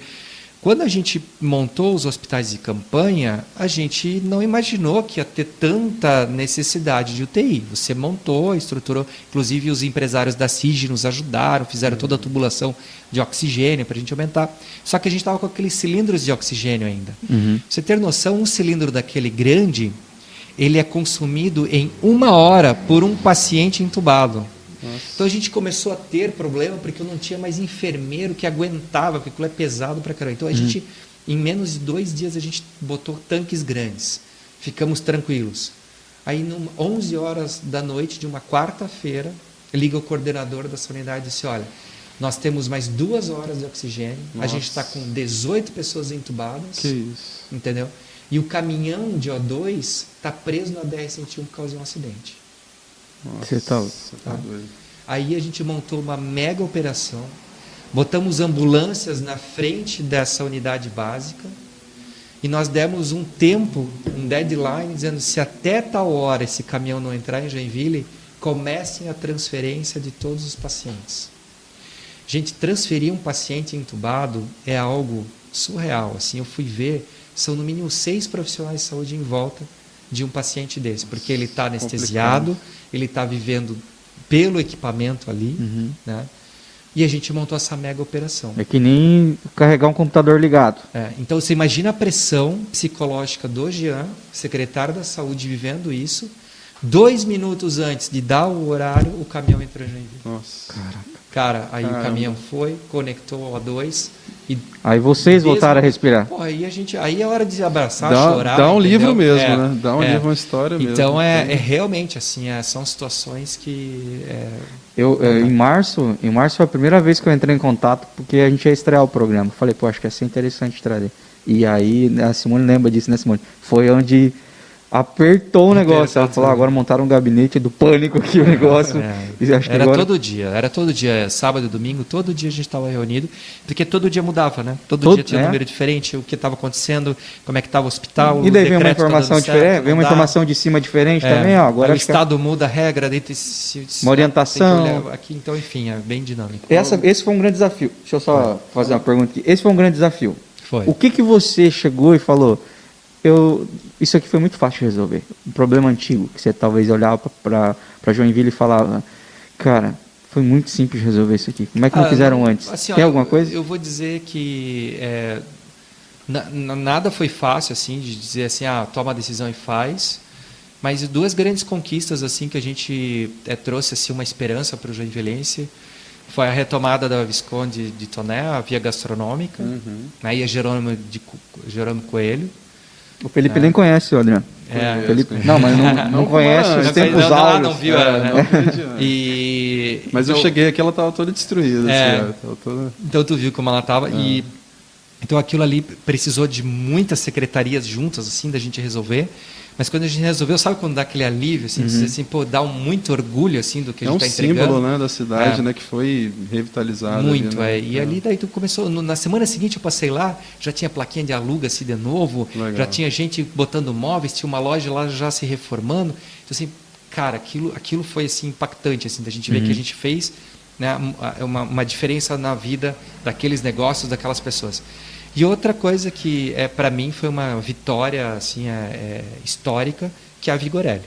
quando a gente montou os hospitais de campanha, a gente não imaginou que ia ter tanta necessidade de UTI. Você montou, estruturou, inclusive os empresários da CIG nos ajudaram, fizeram toda a tubulação de oxigênio para a gente aumentar. Só que a gente estava com aqueles cilindros de oxigênio ainda. Pra você ter noção, um cilindro daquele grande, ele é consumido em 1 hora por um paciente entubado. Nossa. Então a gente começou a ter problema porque eu não tinha mais enfermeiro que aguentava, porque aquilo é pesado pra caramba. Então a gente, em menos de 2 dias, a gente botou tanques grandes. Ficamos tranquilos. Aí, 11 horas da noite de uma quarta-feira, liga o coordenador dessa unidade e disse, olha, nós temos mais 2 horas de oxigênio, a gente está com 18 pessoas entubadas. Que isso. Entendeu? E o caminhão de O2 está preso na BR-101 por causa de um acidente. Você tá doido. Aí a gente montou uma mega operação, botamos ambulâncias na frente dessa unidade básica e nós demos um tempo, um deadline, dizendo, se até tal hora esse caminhão não entrar em Joinville, comecem a transferência de todos os pacientes. Gente, transferir um paciente entubado é algo surreal. Assim, eu fui ver, são no mínimo 6 profissionais de saúde em volta de um paciente desse, porque ele está anestesiado, ele está vivendo pelo equipamento ali, né? E a gente montou essa mega operação. É que nem carregar um computador ligado. Então você imagina a pressão psicológica do Jean, secretário da saúde, vivendo isso. 2 minutos antes de dar o horário, o caminhão entrou em Joinville. Nossa. Cara, aí o caminhão foi, conectou o O2 e aí vocês voltaram a respirar. Pô, aí é hora de abraçar, chorar. Dá um entendeu? Livro mesmo, né? Dá um livro, uma história mesmo. Então é realmente assim, são situações que em março foi a primeira vez que eu entrei em contato, porque a gente ia estrear o programa. Falei, acho que ia ser interessante trazer. E aí, a Simone lembra disso, né, Simone? Foi onde apertou o negócio. Ela falou, agora montaram um gabinete do pânico aqui, o negócio. Acho que era todo dia, sábado e domingo, todo dia a gente estava reunido, porque todo dia mudava, né? Todo dia tinha um número diferente, o que estava acontecendo, como é que estava o hospital. E daí vem uma informação diferente, vem uma informação de cima diferente também. Agora o Estado muda a regra, uma orientação. Aqui, então, enfim, é bem dinâmico. Esse foi um grande desafio. Deixa eu só fazer uma pergunta aqui. Esse foi um grande desafio. Foi. O que você chegou e falou, isso aqui foi muito fácil de resolver. Um problema antigo, que você talvez olhava para Joinville e falava, cara, foi muito simples de resolver isso aqui. Como é que não fizeram antes? Assim, Tem alguma coisa? Eu vou dizer que nada foi fácil assim de dizer assim, toma a decisão e faz. Mas duas grandes conquistas assim que a gente trouxe assim uma esperança para o joinvilense foi a retomada da Visconde de Toné, a via gastronômica, aí a Jerônimo Coelho. O Felipe nem conhece, Adriano. Felipe, não, mas não conhece os tempos áureos. Não viu. Mas eu cheguei aqui, ela estava toda destruída. Então tu viu como ela estava. Então aquilo ali precisou de muitas secretarias juntas, assim, da gente resolver. Mas quando a gente resolveu, sabe quando dá aquele alívio, assim, dizer assim, dá muito orgulho, assim, do que a gente está entregando. É um símbolo, né, da cidade, né, que foi revitalizado. Muito, ali, né? E ali daí tu começou, na semana seguinte eu passei lá, já tinha plaquinha de aluga-se de novo, Legal. Já tinha gente botando móveis, tinha uma loja lá já se reformando. Então, assim, cara, aquilo foi, assim, impactante, assim, da gente ver que a gente fez, né, uma diferença na vida daqueles negócios, daquelas pessoas. E outra coisa que para mim foi uma vitória assim, histórica, que é a Vigorelli.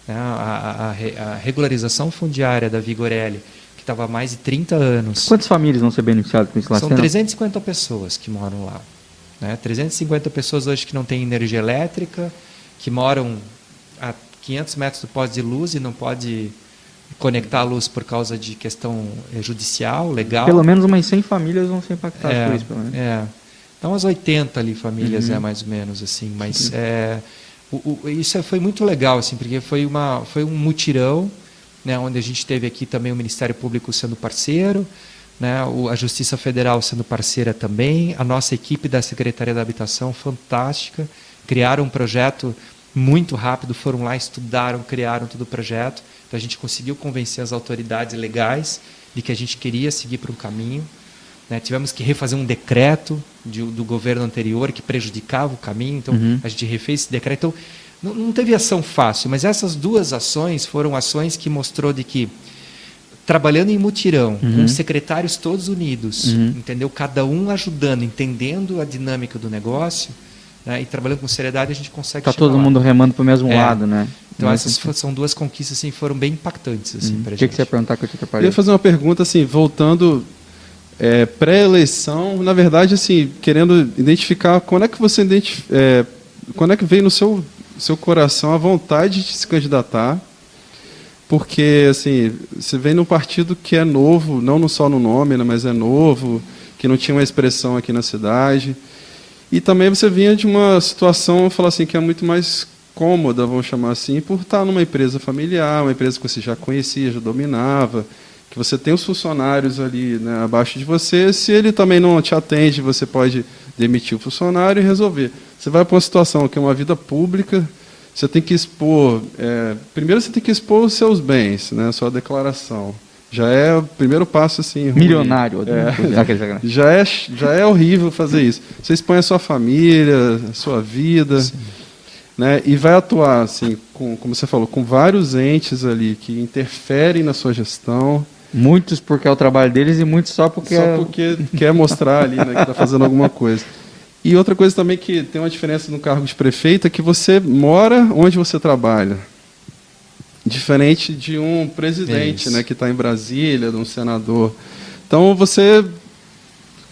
A regularização fundiária da Vigorelli, que estava há mais de 30 anos. Quantas famílias vão ser beneficiadas com isso lá? São 350 pessoas que moram lá. 350 pessoas hoje que não têm energia elétrica, que moram a 500 metros do poste de luz e não pode conectar a luz por causa de questão judicial, legal. Pelo menos umas 100 famílias vão ser impactadas por isso. Pelo menos. Então, umas 80 ali famílias, mais ou menos, assim. Mas isso foi muito legal, assim, porque foi um mutirão, né, onde a gente teve aqui também o Ministério Público sendo parceiro, né, a Justiça Federal sendo parceira também, a nossa equipe da Secretaria da Habitação, fantástica, criaram um projeto muito rápido, foram lá, estudaram, criaram todo o projeto. Então, a gente conseguiu convencer as autoridades legais de que a gente queria seguir por um caminho. Né? Tivemos que refazer um decreto do governo anterior que prejudicava o caminho. Então, a gente refez esse decreto. Então, não teve ação fácil, mas essas duas ações foram ações que mostrou de que, trabalhando em mutirão, com os secretários todos unidos, entendeu? Cada um ajudando, entendendo a dinâmica do negócio, né? E trabalhando com seriedade, a gente consegue chegar todo lá. mundo remando para o mesmo lado, né? Então, essas são duas conquistas assim, foram bem impactantes assim, para a gente. O que você ia perguntar que eu te atrapalhei? Eu ia fazer uma pergunta, assim, voltando pré-eleição, na verdade, assim, querendo identificar quando é que você quando é que veio no seu coração a vontade de se candidatar, porque, assim, você vem num partido que é novo, não só no nome, né, mas é novo, que não tinha uma expressão aqui na cidade, e também você vinha de uma situação, falar assim, que é muito mais cômoda, vamos chamar assim, por estar numa empresa familiar, uma empresa que você já conhecia, já dominava, que você tem os funcionários ali, né, abaixo de você, se ele também não te atende, você pode demitir o funcionário e resolver. Você vai para uma situação que é uma vida pública, você tem que expor, primeiro você tem que expor os seus bens, né, a sua declaração. Já é o primeiro passo assim, ruim. Milionário. Já é horrível fazer isso. Você expõe a sua família, a sua vida, né, e vai atuar, assim, como você falou, com vários entes ali que interferem na sua gestão. Muitos porque é o trabalho deles e muitos só porque quer mostrar ali, né, que está fazendo alguma coisa. E outra coisa também que tem uma diferença no cargo de prefeito é que você mora onde você trabalha. Diferente de um presidente, né, que está em Brasília, de um senador. Então, você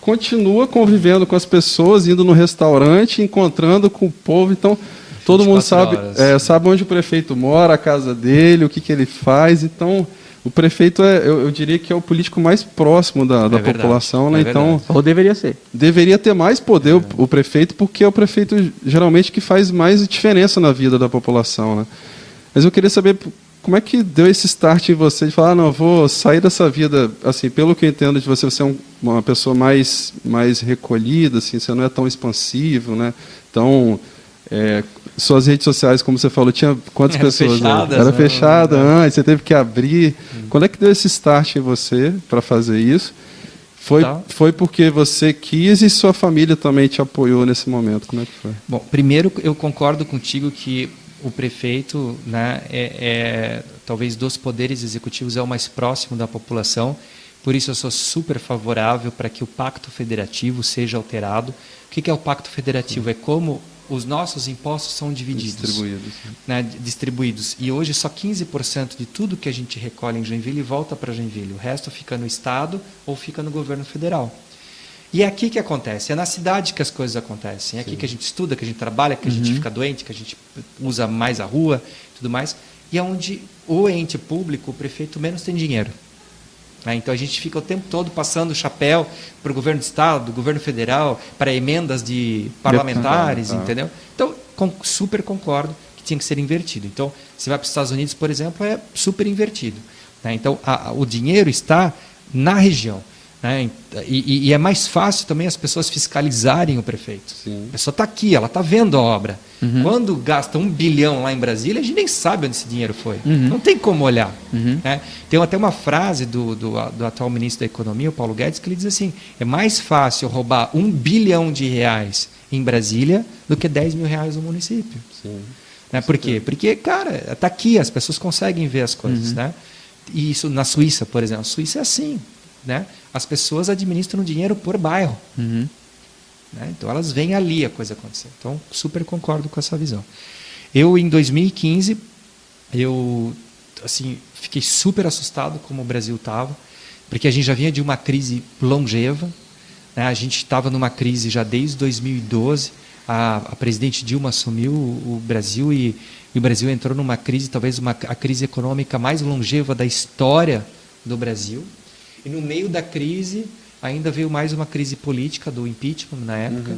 continua convivendo com as pessoas, indo no restaurante, encontrando com o povo. Então, todo mundo sabe onde o prefeito mora, a casa dele, o que ele faz. Então, o prefeito, eu diria que é o político mais próximo da população. Né? Então, ou deveria ser. Deveria ter mais poder o prefeito, porque é o prefeito, geralmente, que faz mais diferença na vida da população. Né? Mas eu queria saber como é que deu esse start em você de falar, não, eu vou sair dessa vida, assim, pelo que eu entendo de você, você é uma pessoa mais recolhida, assim, você não é tão expansivo, né? Então, suas redes sociais, como você falou, tinha quantas pessoas? Era fechada antes, você teve que abrir. Quando é que deu esse start em você para fazer isso? Foi porque você quis e sua família também te apoiou nesse momento? Como é que foi? Bom, primeiro eu concordo contigo que o prefeito, né, talvez dos poderes executivos é o mais próximo da população, por isso eu sou super favorável para que o Pacto Federativo seja alterado. O que é o Pacto Federativo? É como os nossos impostos são divididos. Distribuídos. E hoje só 15% de tudo que a gente recolhe em Joinville volta para Joinville. O resto fica no Estado ou fica no governo federal. E é aqui que acontece, é na cidade que as coisas acontecem. É aqui que a gente estuda, que a gente trabalha, que a gente fica doente, que a gente usa mais a rua e tudo mais. E é onde o ente público, o prefeito, menos tem dinheiro. Então a gente fica o tempo todo passando o chapéu para o governo do estado, do governo federal, para emendas de parlamentares, entendeu? Então, super concordo que tinha que ser invertido. Então, você vai para os Estados Unidos, por exemplo, é super invertido. Então, o dinheiro está na região. E é mais fácil também as pessoas fiscalizarem o prefeito. Sim. A pessoa está aqui, ela está vendo a obra. Quando gasta 1 bilhão lá em Brasília, a gente nem sabe onde esse dinheiro foi. Não tem como olhar. Tem até uma frase do atual ministro da Economia, o Paulo Guedes, que ele diz assim: é mais fácil roubar 1 bilhão de reais em Brasília do que 10 mil reais no município. Sim. Por quê? Porque, cara, está aqui, as pessoas conseguem ver as coisas. E isso na Suíça, por exemplo. A Suíça é assim. As pessoas administram dinheiro por bairro. Então elas veem ali a coisa acontecer. Então, super concordo com essa visão. Eu, em 2015, fiquei super assustado como o Brasil estava, porque a gente já vinha de uma crise longeva. A gente estava numa crise já desde 2012. A presidente Dilma assumiu o Brasil e o Brasil entrou numa crise, talvez a crise econômica mais longeva da história do Brasil. E no meio da crise, ainda veio mais uma crise política do impeachment na época.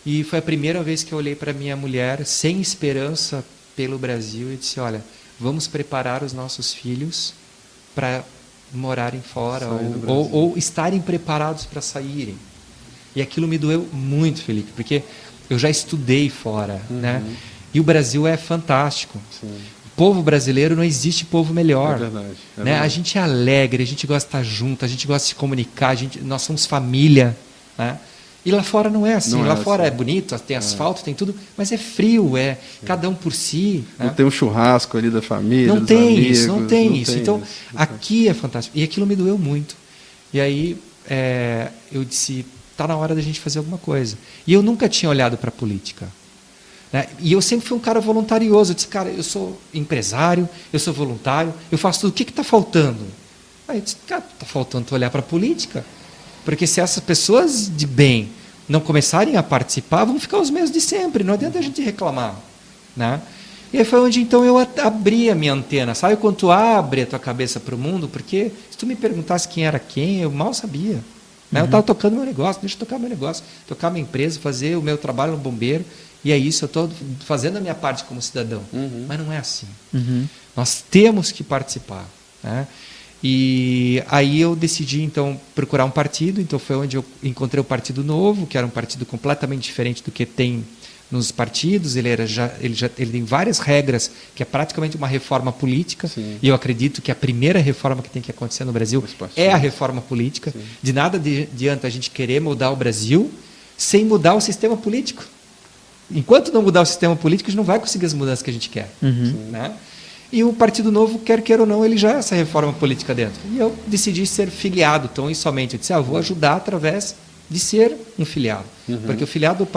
E foi a primeira vez que eu olhei para minha mulher, sem esperança pelo Brasil, e disse: olha, vamos preparar os nossos filhos para morarem fora ou estarem preparados para saírem. E aquilo me doeu muito, Felipe, porque eu já estudei fora. E o Brasil é fantástico. Sim. O povo brasileiro, não existe povo melhor. É verdade. A gente é alegre, a gente gosta de estar junto, a gente gosta de se comunicar, nós somos família. E lá fora não é assim. Lá fora é bonito, tem asfalto, tem tudo, mas é frio, cada um por si. Não tem um churrasco ali da família, não dos tem amigos, isso, não tem isso. Então, isso. aqui é fantástico. E aquilo me doeu muito. E aí eu disse: está na hora da gente fazer alguma coisa. E eu nunca tinha olhado para a política. E eu sempre fui um cara voluntarioso. Eu disse: cara, eu sou empresário, eu sou voluntário, eu faço tudo. O que está faltando? Aí eu disse: cara, está faltando tu olhar para a política. Porque se essas pessoas de bem não começarem a participar, vão ficar os mesmos de sempre. Não adianta a gente reclamar. E aí foi onde então eu abri a minha antena. Sabe quando tu abre a tua cabeça para o mundo? Porque se tu me perguntasse quem era quem, eu mal sabia. Eu estava tocando meu negócio, deixa eu tocar meu negócio, tocar minha empresa, fazer o meu trabalho no bombeiro. E é isso, eu estou fazendo a minha parte como cidadão. Mas não é assim. Nós temos que participar. E aí eu decidi, então, procurar um partido. Então foi onde eu encontrei o Partido Novo, que era um partido completamente diferente do que tem nos partidos. Ele tem várias regras, que é praticamente uma reforma política. Sim. E eu acredito que a primeira reforma que tem que acontecer no Brasil é a reforma política. Sim. De nada adianta a gente querer mudar o Brasil sem mudar o sistema político. Enquanto não mudar o sistema político, a gente não vai conseguir as mudanças que a gente quer. E o Partido Novo, quer queira ou não, ele já é essa reforma política dentro. E eu decidi ser filiado, tão e somente. Eu disse: eu vou ajudar através de ser um filiado. Porque o filiado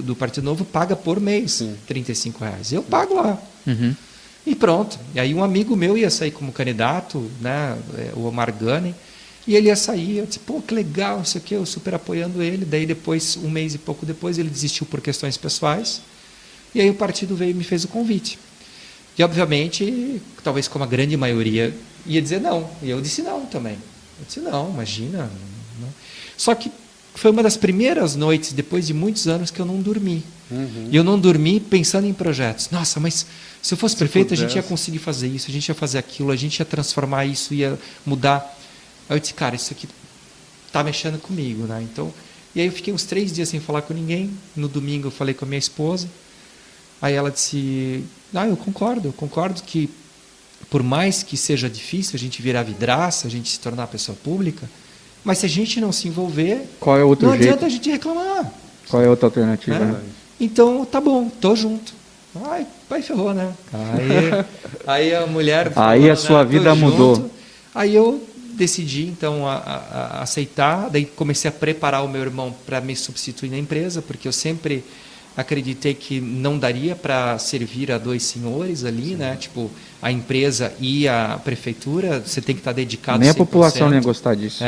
do Partido Novo paga por mês R$35. Eu pago lá. E pronto. E aí um amigo meu ia sair como candidato, o Omar Gani, e ele ia sair. Eu disse: pô, que legal, isso aqui, eu super apoiando ele. Daí depois, um mês e pouco depois, ele desistiu por questões pessoais. E aí o partido veio e me fez o convite. E obviamente, talvez como a grande maioria, ia dizer não. E eu disse não também. Eu disse: não, imagina. Não. Só que foi uma das primeiras noites, depois de muitos anos, que eu não dormi. E eu não dormi pensando em projetos. Nossa, mas se eu fosse prefeito, a gente ia conseguir fazer isso, a gente ia fazer aquilo, a gente ia transformar isso, ia mudar. Aí eu disse: cara, isso aqui está mexendo comigo. Então, e aí eu fiquei uns 3 dias sem falar com ninguém. No domingo eu falei com a minha esposa. Aí ela disse: eu concordo que por mais que seja difícil a gente virar vidraça, a gente se tornar pessoa pública, mas se a gente não se envolver, qual é o outro não jeito? adianta a gente reclamar. Qual é a outra alternativa? Então, tá bom, tô junto. Ai, pai, ferrou, né? Aí a mulher falou, aí a sua vida mudou. Aí eu decidi, então, a aceitar. Daí comecei a preparar o meu irmão para me substituir na empresa, porque eu sempre acreditei que não daria para servir a dois senhores ali, né? Tipo, a empresa e a prefeitura, você tem que estar dedicado 100%. Nem a população nem ia gostar disso.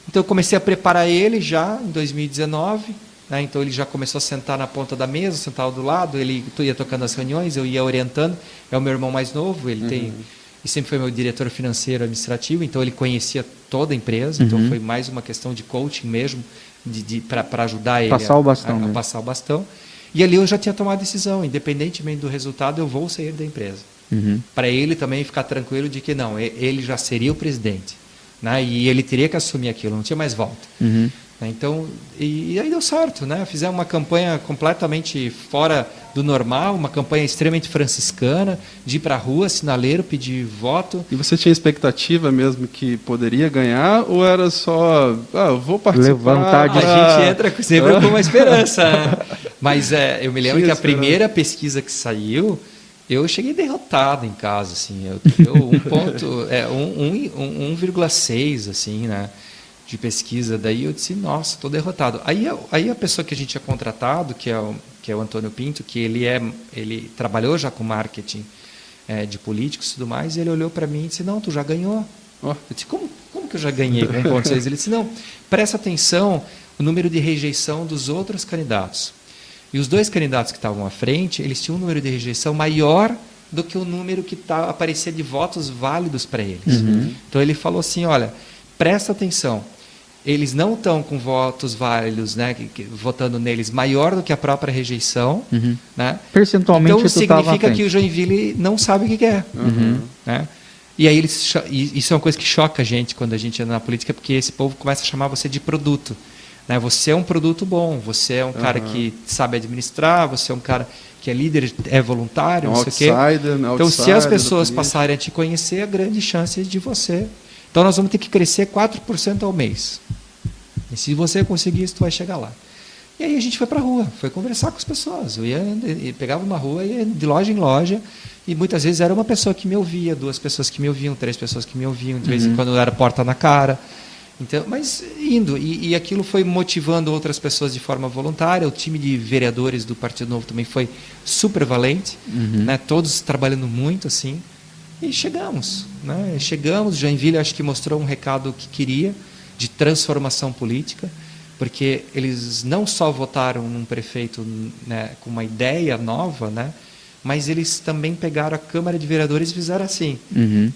Então eu comecei a preparar ele já em 2019, né? Então ele já começou a sentar na ponta da mesa, sentava do lado, ele ia tocando as reuniões, eu ia orientando. É o meu irmão mais novo, ele tem... E sempre foi meu diretor financeiro administrativo, então ele conhecia toda a empresa, então foi mais uma questão de coaching mesmo, para ajudar ele passar o bastão, a passar o bastão. E ali eu já tinha tomado a decisão, independentemente do resultado, eu vou sair da empresa. Para ele também ficar tranquilo de que não, ele já seria o presidente, né? E ele teria que assumir aquilo, não tinha mais volta. Então, e aí deu certo, né? Fizemos uma campanha completamente fora do normal, uma campanha extremamente franciscana, de ir para a rua, sinaleiro, pedir voto. E você tinha expectativa mesmo que poderia ganhar, ou era só, eu vou participar? Levantar de... A gente entra sempre com uma esperança. Mas eu me lembro que a primeira pesquisa que saiu, eu cheguei derrotado em casa, assim, eu 1,6, assim, né? De pesquisa, daí eu disse, nossa, estou derrotado. Aí a pessoa que a gente tinha contratado, que é o Antônio Pinto, que ele trabalhou já com marketing de políticos e tudo mais, e ele olhou para mim e disse, não, tu já ganhou. Eu disse, como que eu já ganhei com 1,6? Ele disse, não, presta atenção o número de rejeição dos outros candidatos. E os dois candidatos que estavam à frente, eles tinham um número de rejeição maior do que o número que aparecia de votos válidos para eles. Então ele falou assim, olha, presta atenção, eles não estão com votos válidos, né, votando neles maior do que a própria rejeição, né? Percentualmente, então significa que o Joinville não sabe o que quer, né? E aí isso é uma coisa que choca a gente quando a gente anda na política, porque esse povo começa a chamar você de produto, né? Você é um produto bom, você é um cara que sabe administrar, você é um cara que é líder, é voluntário, não sei o quê. Então, se as pessoas passarem a te conhecer, a grande chance é de você. Então, nós vamos ter que crescer 4% ao mês. E se você conseguir isso, tu vai chegar lá. E aí a gente foi para a rua, foi conversar com as pessoas. Eu pegava uma rua, ia de loja em loja, e muitas vezes era uma pessoa que me ouvia, 2 pessoas que me ouviam, 3 pessoas que me ouviam, de vez em quando era porta na cara. Então, mas indo, e aquilo foi motivando outras pessoas de forma voluntária. O time de vereadores do Partido Novo também foi super valente, né? Todos trabalhando muito, assim. E chegamos, né? Joinville acho que mostrou um recado que queria, de transformação política, porque eles não só votaram num prefeito, né, com uma ideia nova, né, mas eles também pegaram a Câmara de Vereadores e fizeram assim,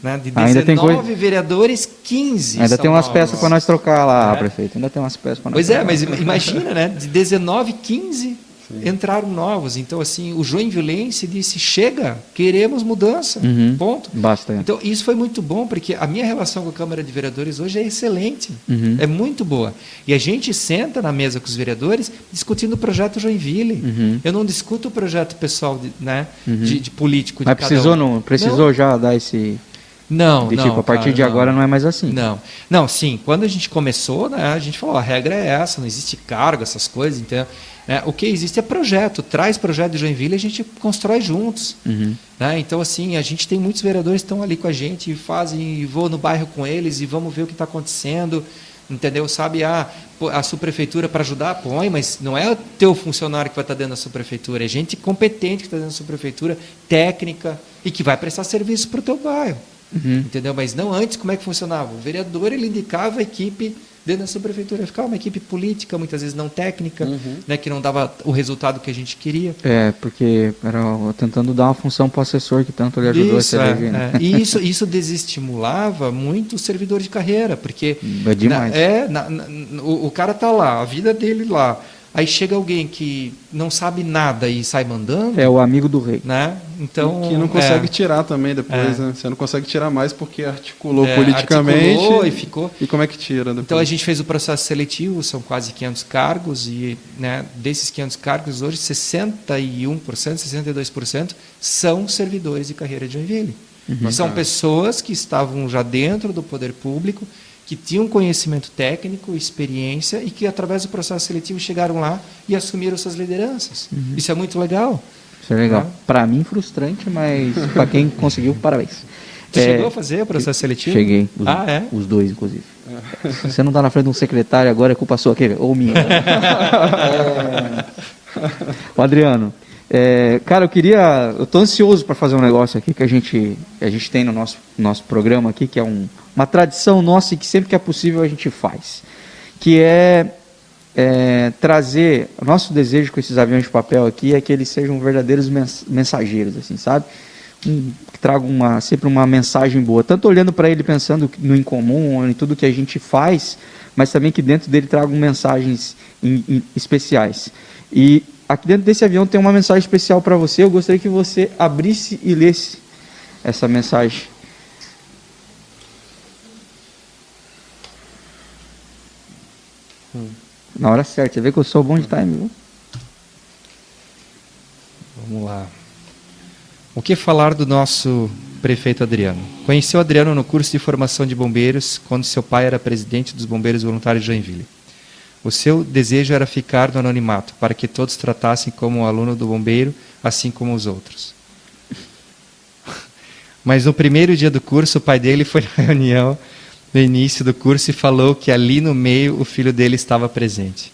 né, de 19 vereadores, 15 ainda tem umas novos. peças para nós trocar lá, prefeito, ainda tem umas peças para nós trocar. Mas imagina, né, de 19, 15 entraram novos. Então, assim, o joinvilense disse, chega, queremos mudança, ponto. Basta. Então, isso foi muito bom, porque a minha relação com a Câmara de Vereadores hoje é excelente, é muito boa. E a gente senta na mesa com os vereadores discutindo o projeto Joinville. Eu não discuto o projeto pessoal de político. Mas precisou já dar esse... Não, a partir de agora não é mais assim. Não, sim. Quando a gente começou, né, a gente falou, a regra é essa, não existe cargo, essas coisas, então... o que existe é projeto, traz projeto de Joinville e a gente constrói juntos. Né? Então, assim, a gente tem muitos vereadores que estão ali com a gente e vou no bairro com eles e vamos ver o que está acontecendo, entendeu? Sabe, a subprefeitura para ajudar, põe, mas não é o teu funcionário que vai estar dentro da subprefeitura, é gente competente que está dentro da subprefeitura, técnica, e que vai prestar serviço para o teu bairro. Entendeu? Mas não antes, como é que funcionava? O vereador, ele indicava a equipe dentro da subprefeitura, ficava uma equipe política, muitas vezes não técnica, né, que não dava o resultado que a gente queria. Porque era tentando dar uma função para o assessor que tanto lhe ajudou a se eleger. E isso desestimulava muito o servidor de carreira, porque é demais. O cara está lá, a vida dele lá, aí chega alguém que não sabe nada e sai mandando. É o amigo do rei. Né? Então, que não consegue tirar também depois, né? Você não consegue tirar mais porque articulou politicamente. Articulou e ficou. E como é que tira depois? Então a gente fez o processo seletivo, são quase 500 cargos, e, né, desses 500 cargos, hoje 61%, 62% são servidores de carreira de Joinville. São pessoas que estavam já dentro do poder público, que tinham conhecimento técnico, experiência, e que através do processo seletivo chegaram lá e assumiram suas lideranças. Isso é muito legal. Isso é legal. Para mim, frustrante, mas para quem conseguiu, parabéns. Você chegou a fazer o processo seletivo? Cheguei. Os dois, inclusive. Se você não está na frente de um secretário, agora é culpa sua, ou minha. Ô, Adriano, cara, eu tô ansioso para fazer um negócio aqui que a gente tem no nosso programa aqui, que é uma tradição nossa e que sempre que é possível a gente faz, que é trazer, o nosso desejo com esses aviões de papel aqui é que eles sejam verdadeiros mensageiros, assim, sabe? Que tragam sempre uma mensagem boa, tanto olhando para ele pensando no incomum, em tudo que a gente faz, mas também que dentro dele tragam mensagens especiais. E aqui dentro desse avião tem uma mensagem especial para você. Eu gostaria que você abrisse e lesse essa mensagem. Na hora certa. Você vê que eu sou bom de time, viu? Vamos lá. O que falar do nosso prefeito Adriano? Conheceu Adriano no curso de formação de bombeiros, quando seu pai era presidente dos Bombeiros Voluntários de Joinville. O seu desejo era ficar no anonimato, para que todos tratassem como um aluno do bombeiro, assim como os outros. Mas no primeiro dia do curso, o pai dele foi na reunião, no início do curso, e falou que ali no meio o filho dele estava presente.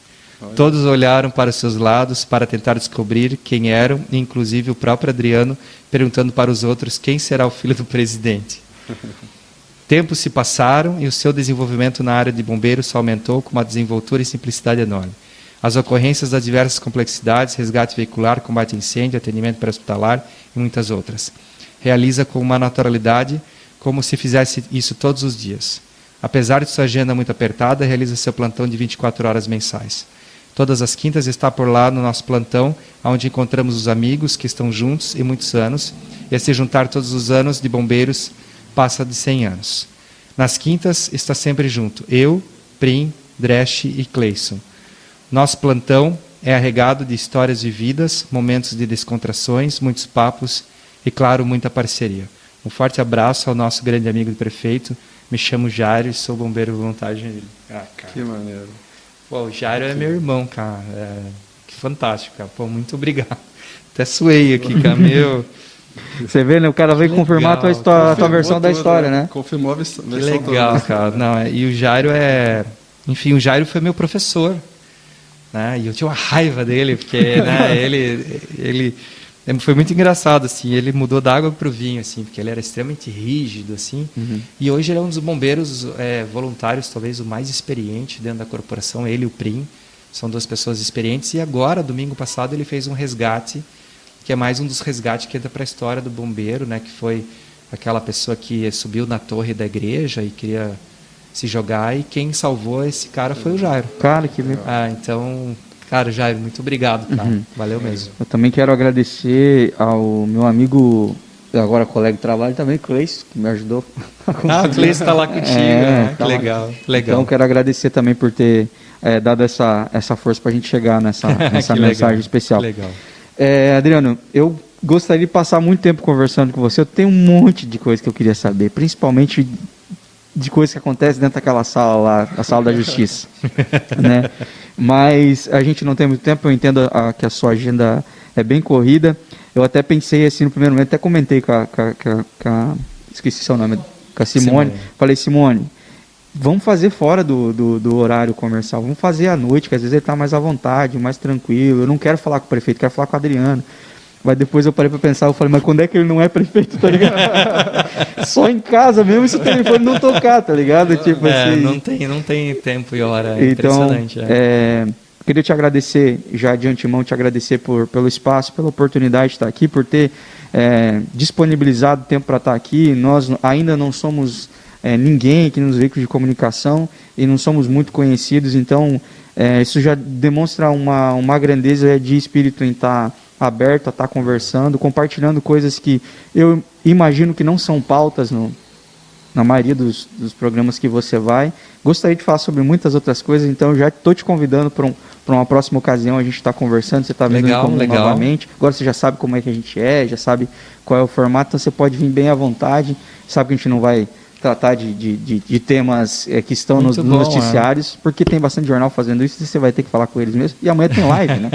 Todos olharam para os seus lados para tentar descobrir quem eram, inclusive o próprio Adriano, perguntando para os outros quem será o filho do presidente. Tempos se passaram e o seu desenvolvimento na área de bombeiros aumentou com uma desenvoltura e simplicidade enorme. As ocorrências das diversas complexidades, resgate veicular, combate a incêndio, atendimento pré-hospitalar e muitas outras. Realiza com uma naturalidade, como se fizesse isso todos os dias. Apesar de sua agenda muito apertada, realiza seu plantão de 24 horas mensais. Todas as quintas está por lá no nosso plantão, onde encontramos os amigos que estão juntos há muitos anos, e a se juntar todos os anos de bombeiros, passa de 100 anos. Nas quintas está sempre junto, eu, Prim, Dresch e Cleison. Nosso plantão é arregado de histórias vividas, momentos de descontrações, muitos papos e, claro, muita parceria. Um forte abraço ao nosso grande amigo do prefeito. Me chamo Jairo e sou bombeiro voluntário de Joinville. Que maneiro. Pô, o Jairo é meu irmão, cara. Que fantástico, cara. Pô, muito obrigado. Até suei aqui, cara. Você vê, né? O cara veio confirmar a tua versão da história, né? Confirmou a versão toda. Que legal, cara. Não, e o Jairo Enfim, o Jairo foi meu professor. Né? E eu tinha uma raiva dele, porque né, ele foi muito engraçado, assim. Ele mudou da água para o vinho, assim, porque ele era extremamente rígido, assim. Uhum. E hoje ele é um dos bombeiros voluntários, talvez o mais experiente dentro da corporação. Ele e o Prim são duas pessoas experientes. E agora, domingo passado, ele fez um resgate, que é mais um dos resgates que entra para a história do bombeiro, né? Que foi aquela pessoa que subiu na torre da igreja e queria se jogar, e quem salvou esse cara foi o Jairo. Cara, que legal. Então, cara, Jairo, muito obrigado, cara. Uhum. Valeu mesmo. Eu também quero agradecer ao meu amigo, agora colega de trabalho também, Cleison, que me ajudou. O Cleison está lá contigo, né? Que legal, legal. Então, quero agradecer também por ter dado essa força para a gente chegar nessa mensagem legal, especial. Legal. Adriano, eu gostaria de passar muito tempo conversando com você. Eu tenho um monte de coisa que eu queria saber, principalmente de coisas que acontecem dentro daquela sala lá, a sala da justiça, né? Mas a gente não tem muito tempo. Eu entendo que a sua agenda é bem corrida. Eu até pensei assim no primeiro momento, até comentei com a esqueci seu nome, com a Simone. Falei, Simone, vamos fazer fora do horário comercial, vamos fazer à noite, que às vezes ele está mais à vontade, mais tranquilo. Eu não quero falar com o prefeito, quero falar com o Adriano. Mas depois eu parei para pensar, eu falei, mas quando é que ele não é prefeito, tá ligado? Só em casa mesmo, se o telefone não tocar, tá ligado? Tipo assim. Não tem tempo e hora, é impressionante. Queria te agradecer, já de antemão, pelo espaço, pela oportunidade de estar aqui, por ter disponibilizado tempo para estar aqui. Nós ainda não somos ninguém aqui nos veículos de comunicação e não somos muito conhecidos, então isso já demonstra uma grandeza de espírito em estar aberto a estar conversando, compartilhando coisas que eu imagino que não são pautas na maioria dos programas que você vai. Gostaria de falar sobre muitas outras coisas, então já estou te convidando para uma próxima ocasião. A gente está conversando, você está vendo novamente. Agora você já sabe como é que a gente já sabe qual é o formato, então você pode vir bem à vontade. Sabe que a gente não vai tratar de temas que estão nos noticiários, porque tem bastante jornal fazendo isso, e você vai ter que falar com eles mesmo. E amanhã tem live, né?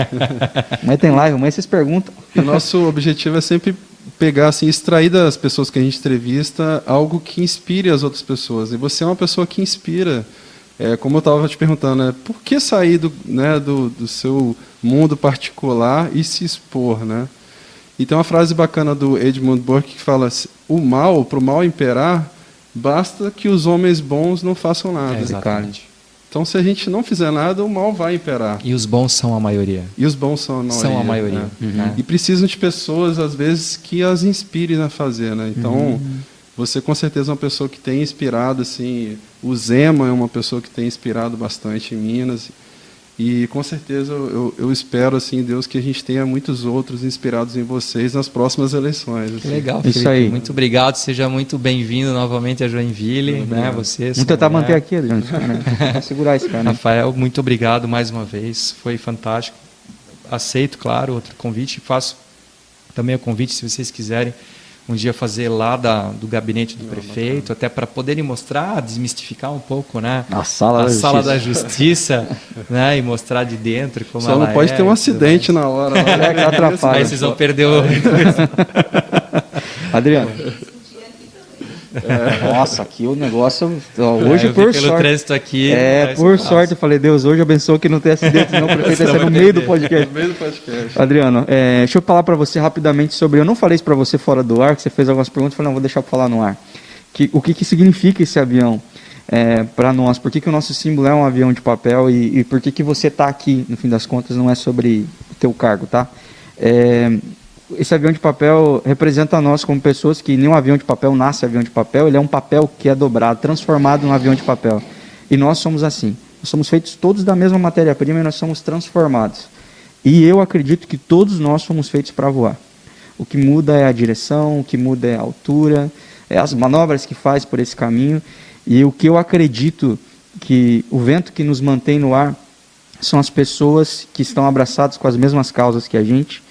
Amanhã vocês perguntam. E o nosso objetivo é sempre pegar, assim, extrair das pessoas que a gente entrevista algo que inspire as outras pessoas. E você é uma pessoa que inspira como eu estava te perguntando, né, por que sair do seu mundo particular e se expor, né? E tem uma frase bacana do Edmund Burke que fala: para o mal imperar, basta que os homens bons não façam nada. Exatamente. Então, se a gente não fizer nada, o mal vai imperar. E os bons são a maioria. E os bons são a maioria. São a maioria. Né? E precisam de pessoas, às vezes, que as inspirem a fazer, né? Então, você com certeza é uma pessoa que tem inspirado, assim, o Zema é uma pessoa que tem inspirado bastante em Minas. E com certeza eu espero, assim, Deus, que a gente tenha muitos outros inspirados em vocês nas próximas eleições. Assim. Legal, Felipe. Isso aí. Muito obrigado, seja muito bem-vindo novamente a Joinville, né? Vocês. Vamos tentar manter aqui, Adriano, para segurar esse cara. Né? Rafael, muito obrigado mais uma vez, foi fantástico. Aceito, claro, outro convite, faço também o convite, se vocês quiserem, um dia fazer lá do gabinete do prefeito, até para poderem mostrar, desmistificar um pouco, né? A sala da justiça, né? E mostrar de dentro como só ela não pode ter um acidente na hora. Que atrapalha. Aí vocês vão perder o... Adriano. Nossa, aqui o negócio... hoje, por pelo sorte... trânsito aqui... por sorte, eu falei, Deus, hoje abençoa que não tem acidente, senão o prefeito vai ser no meio do podcast. No meio do podcast. Adriano, deixa eu falar para você rapidamente sobre... Eu não falei isso para você fora do ar, que você fez algumas perguntas, eu falei, não, vou deixar para falar no ar. O que significa esse avião para nós? Por que o nosso símbolo é um avião de papel e por que você está aqui, no fim das contas, não é sobre o teu cargo, tá? Esse avião de papel representa nós como pessoas que nenhum avião de papel nasce avião de papel, ele é um papel que é dobrado, transformado num avião de papel. E nós somos assim, nós somos feitos todos da mesma matéria-prima e nós somos transformados. E eu acredito que todos nós somos feitos para voar. O que muda é a direção, o que muda é a altura, é as manobras que faz por esse caminho. E o que eu acredito que o vento que nos mantém no ar são as pessoas que estão abraçadas com as mesmas causas que a gente.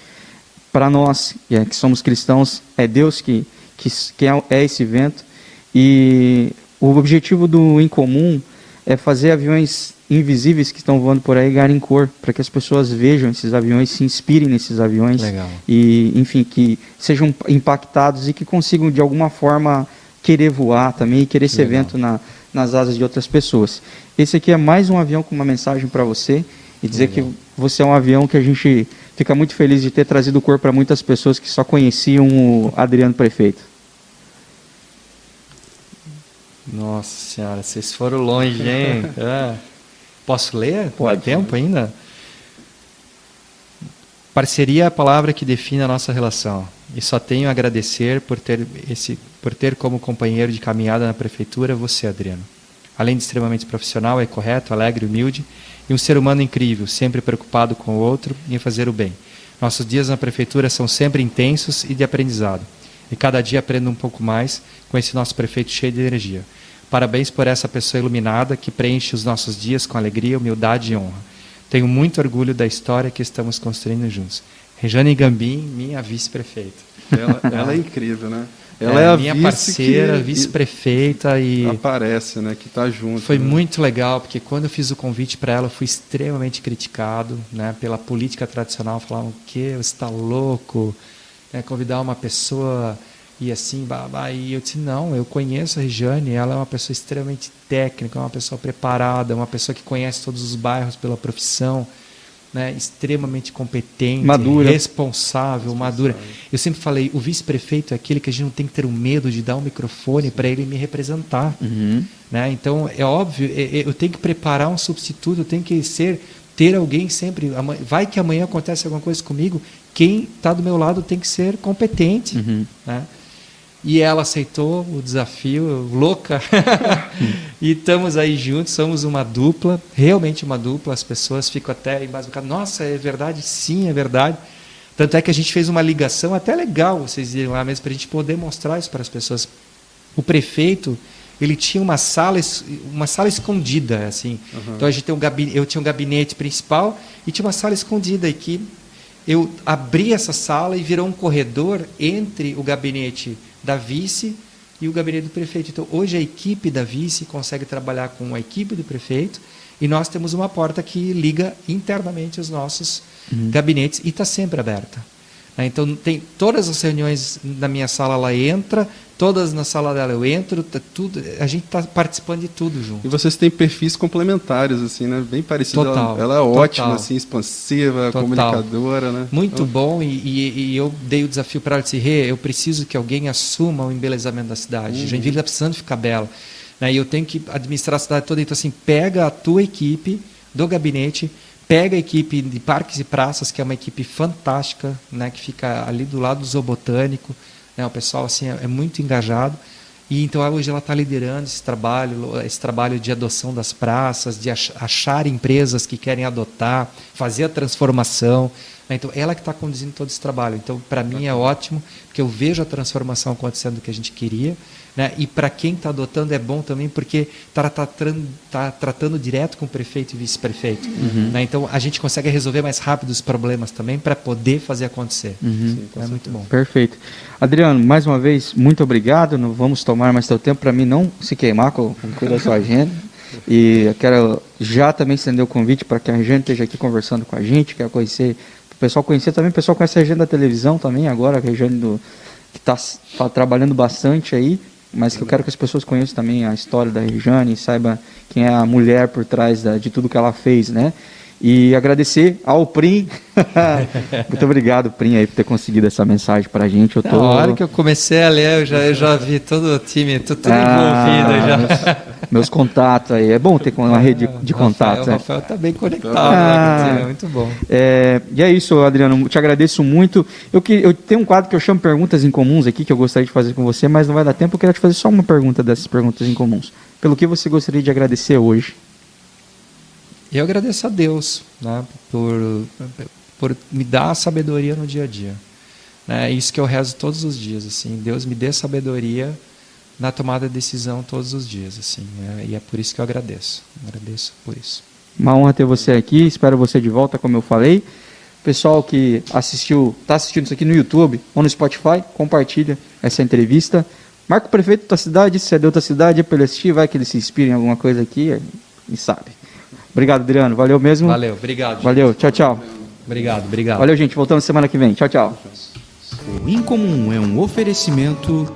Para nós, que somos cristãos, é Deus que é esse vento. E o objetivo do Incomum é fazer aviões invisíveis que estão voando por aí ganharem cor, para que as pessoas vejam esses aviões, se inspirem nesses aviões. Legal. E, enfim, que sejam impactados e que consigam, de alguma forma, querer voar também e querer ser vento nas asas de outras pessoas. Esse aqui é mais um avião com uma mensagem para você e dizer que você é um avião que a gente fica muito feliz de ter trazido cor para muitas pessoas que só conheciam o Adriano Prefeito. Nossa senhora, vocês foram longe, hein? Posso ler? Pode. Dá tempo ainda? Parceria é a palavra que define a nossa relação. E só tenho a agradecer por ter como companheiro de caminhada na prefeitura você, Adriano. Além de extremamente profissional, é correto, alegre, humilde e um ser humano incrível, sempre preocupado com o outro e em fazer o bem. Nossos dias na prefeitura são sempre intensos e de aprendizado. E cada dia aprendo um pouco mais com esse nosso prefeito cheio de energia. Parabéns por essa pessoa iluminada que preenche os nossos dias com alegria, humildade e honra. Tenho muito orgulho da história que estamos construindo juntos. Rejane Gambim, minha vice-prefeita. Ela é incrível, né? Ela é a minha parceira, vice-prefeita e aparece, né? Que está junto. Foi muito legal porque quando eu fiz o convite para ela, eu fui extremamente criticado, né? Pela política tradicional, falavam que você está louco, né? Convidar uma pessoa e assim, e eu disse não, eu conheço a Rejane, ela é uma pessoa extremamente técnica, uma pessoa preparada, uma pessoa que conhece todos os bairros pela profissão. Né, extremamente competente, madura. responsável, madura. Eu sempre falei, o vice-prefeito é aquele que a gente não tem que ter o medo de dar um microfone para ele me representar. Né? Então, é óbvio, eu tenho que preparar um substituto, eu tenho que ter alguém sempre. Vai que amanhã acontece alguma coisa comigo, quem está do meu lado tem que ser competente. Né? E ela aceitou o desafio, louca. E estamos aí juntos, somos uma dupla, realmente uma dupla. As pessoas ficam até embasbacadas. Nossa, é verdade? Sim, é verdade. Tanto é que a gente fez uma ligação, até legal vocês irem lá mesmo, para a gente poder mostrar isso para as pessoas. O prefeito, ele tinha uma sala escondida, assim. Então a gente tem eu tinha um gabinete principal e tinha uma sala escondida aqui. Eu abri essa sala e virou um corredor entre o gabinete da vice e o gabinete do prefeito. Então, hoje a equipe da vice consegue trabalhar com a equipe do prefeito e nós temos uma porta que liga internamente os nossos gabinetes e está sempre aberta. Então, tem todas as reuniões na minha sala, ela entra, todas na sala dela. Eu entro, tudo, a gente está participando de tudo junto. E vocês têm perfis complementares, assim, né? Bem parecidos. Total, Ela é ótima, total. assim, expansiva, Total. comunicadora, né? Muito bom, e eu dei o desafio para ela, disse, eu preciso que alguém assuma o embelezamento da cidade. Joinville está precisando ficar bela. Né? E eu tenho que administrar a cidade toda. Então, assim, pega a tua equipe do gabinete, pega a equipe de Parques e Praças, que é uma equipe fantástica, né? Que fica ali do lado do Zoobotânico. Né? O pessoal assim, é muito engajado. E então hoje ela está liderando esse trabalho de adoção das praças, de achar empresas que querem adotar, fazer a transformação. Então ela que está conduzindo todo esse trabalho. Então para mim é ótimo, porque eu vejo a transformação acontecendo que a gente queria. Né? E para quem está adotando é bom também, porque está tratando direto com o prefeito e vice-prefeito. Né? Então a gente consegue resolver mais rápido os problemas também para poder fazer acontecer. Sim, É muito bom. Perfeito. Adriano, mais uma vez, muito obrigado. Não vamos tomar mais teu tempo para mim não se queimar com a sua agenda. E eu quero já também estender o convite para que a gente esteja aqui conversando com a gente, quero conhecer, o pessoal conhecer também, o pessoal conhece a Regiane da televisão também, agora a Regiane que está trabalhando bastante aí, mas que eu quero que as pessoas conheçam também a história da Regiane, saiba quem é a mulher por trás de tudo que ela fez, né? E agradecer ao Prim. Muito obrigado, Prim, aí, por ter conseguido essa mensagem pra gente. Na hora que eu comecei a ler, eu já vi todo o time, tudo envolvido. Já. Meus contatos aí. É bom ter uma rede de contatos. O Rafael está bem conectado. É muito bom. E é isso, Adriano. Te agradeço muito. Eu tenho um quadro que eu chamo Perguntas Incomuns aqui, que eu gostaria de fazer com você, mas não vai dar tempo. Eu queria te fazer só uma pergunta dessas Perguntas Incomuns. Pelo que você gostaria de agradecer hoje? Eu agradeço a Deus, né, por me dar a sabedoria no dia a dia. É isso que eu rezo todos os dias. Assim, Deus me dê sabedoria na tomada de decisão todos os dias. Assim, e é por isso que eu agradeço. Agradeço por isso. Uma honra ter você aqui. Espero você de volta, como eu falei. Pessoal que está assistindo isso aqui no YouTube ou no Spotify, compartilha essa entrevista. Marca o prefeito da tua cidade, se é de outra cidade, é para ele assistir, vai que ele se inspira em alguma coisa aqui e sabe. Obrigado, Adriano. Valeu mesmo. Valeu, obrigado. Gente. Valeu, tchau, tchau. Obrigado. Valeu, gente. Voltamos semana que vem. Tchau, tchau. O Incomum é um oferecimento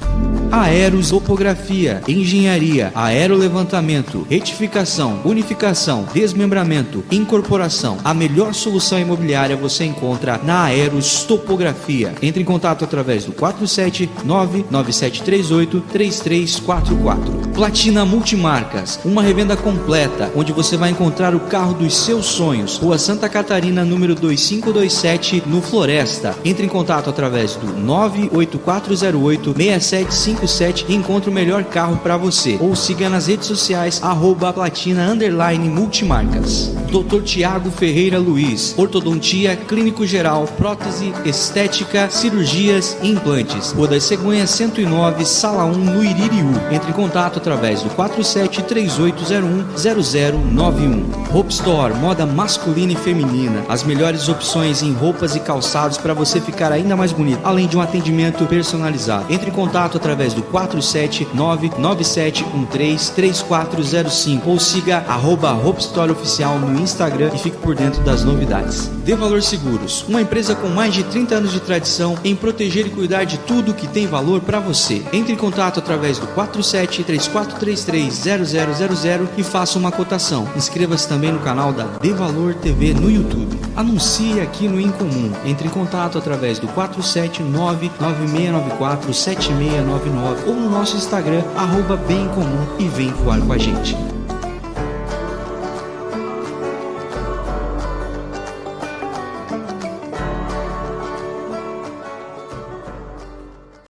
Aerotopografia, Engenharia, Aerolevantamento, Retificação, Unificação, Desmembramento, Incorporação. A melhor solução imobiliária você encontra na Aerotopografia. Entre em contato através do 479-9738-3344. Platina Multimarcas, uma revenda completa, onde você vai encontrar o carro dos seus sonhos. Rua Santa Catarina, número 2527, no Floresta. Entre em contato através do 98408-6757 e encontre o melhor carro para você. Ou siga nas redes sociais @platina_multimarcas. Dr. Tiago Ferreira Luiz, ortodontia, clínico geral, prótese, estética, cirurgias e implantes. Rua das Cegonhas 109, Sala 1, no Iririú. Entre em contato através do 4738010091. Hope Store, moda masculina e feminina. As melhores opções em roupas e calçados para você ficar ainda mais bonito, além de um atendimento personalizado. Entre em contato através do 47997133405 ou siga @Hope Store Oficial no Instagram e fique por dentro das novidades. De Valor Seguros, uma empresa com mais de 30 anos de tradição em proteger e cuidar de tudo que tem valor para você. Entre em contato através do 4734330000 e faça uma cotação. Inscreva-se também no canal da De Valor TV no YouTube. Anuncie aqui no Incomum. Entre em contato através do 47996947699 ou no nosso Instagram @bemcomum e vem voar com a gente.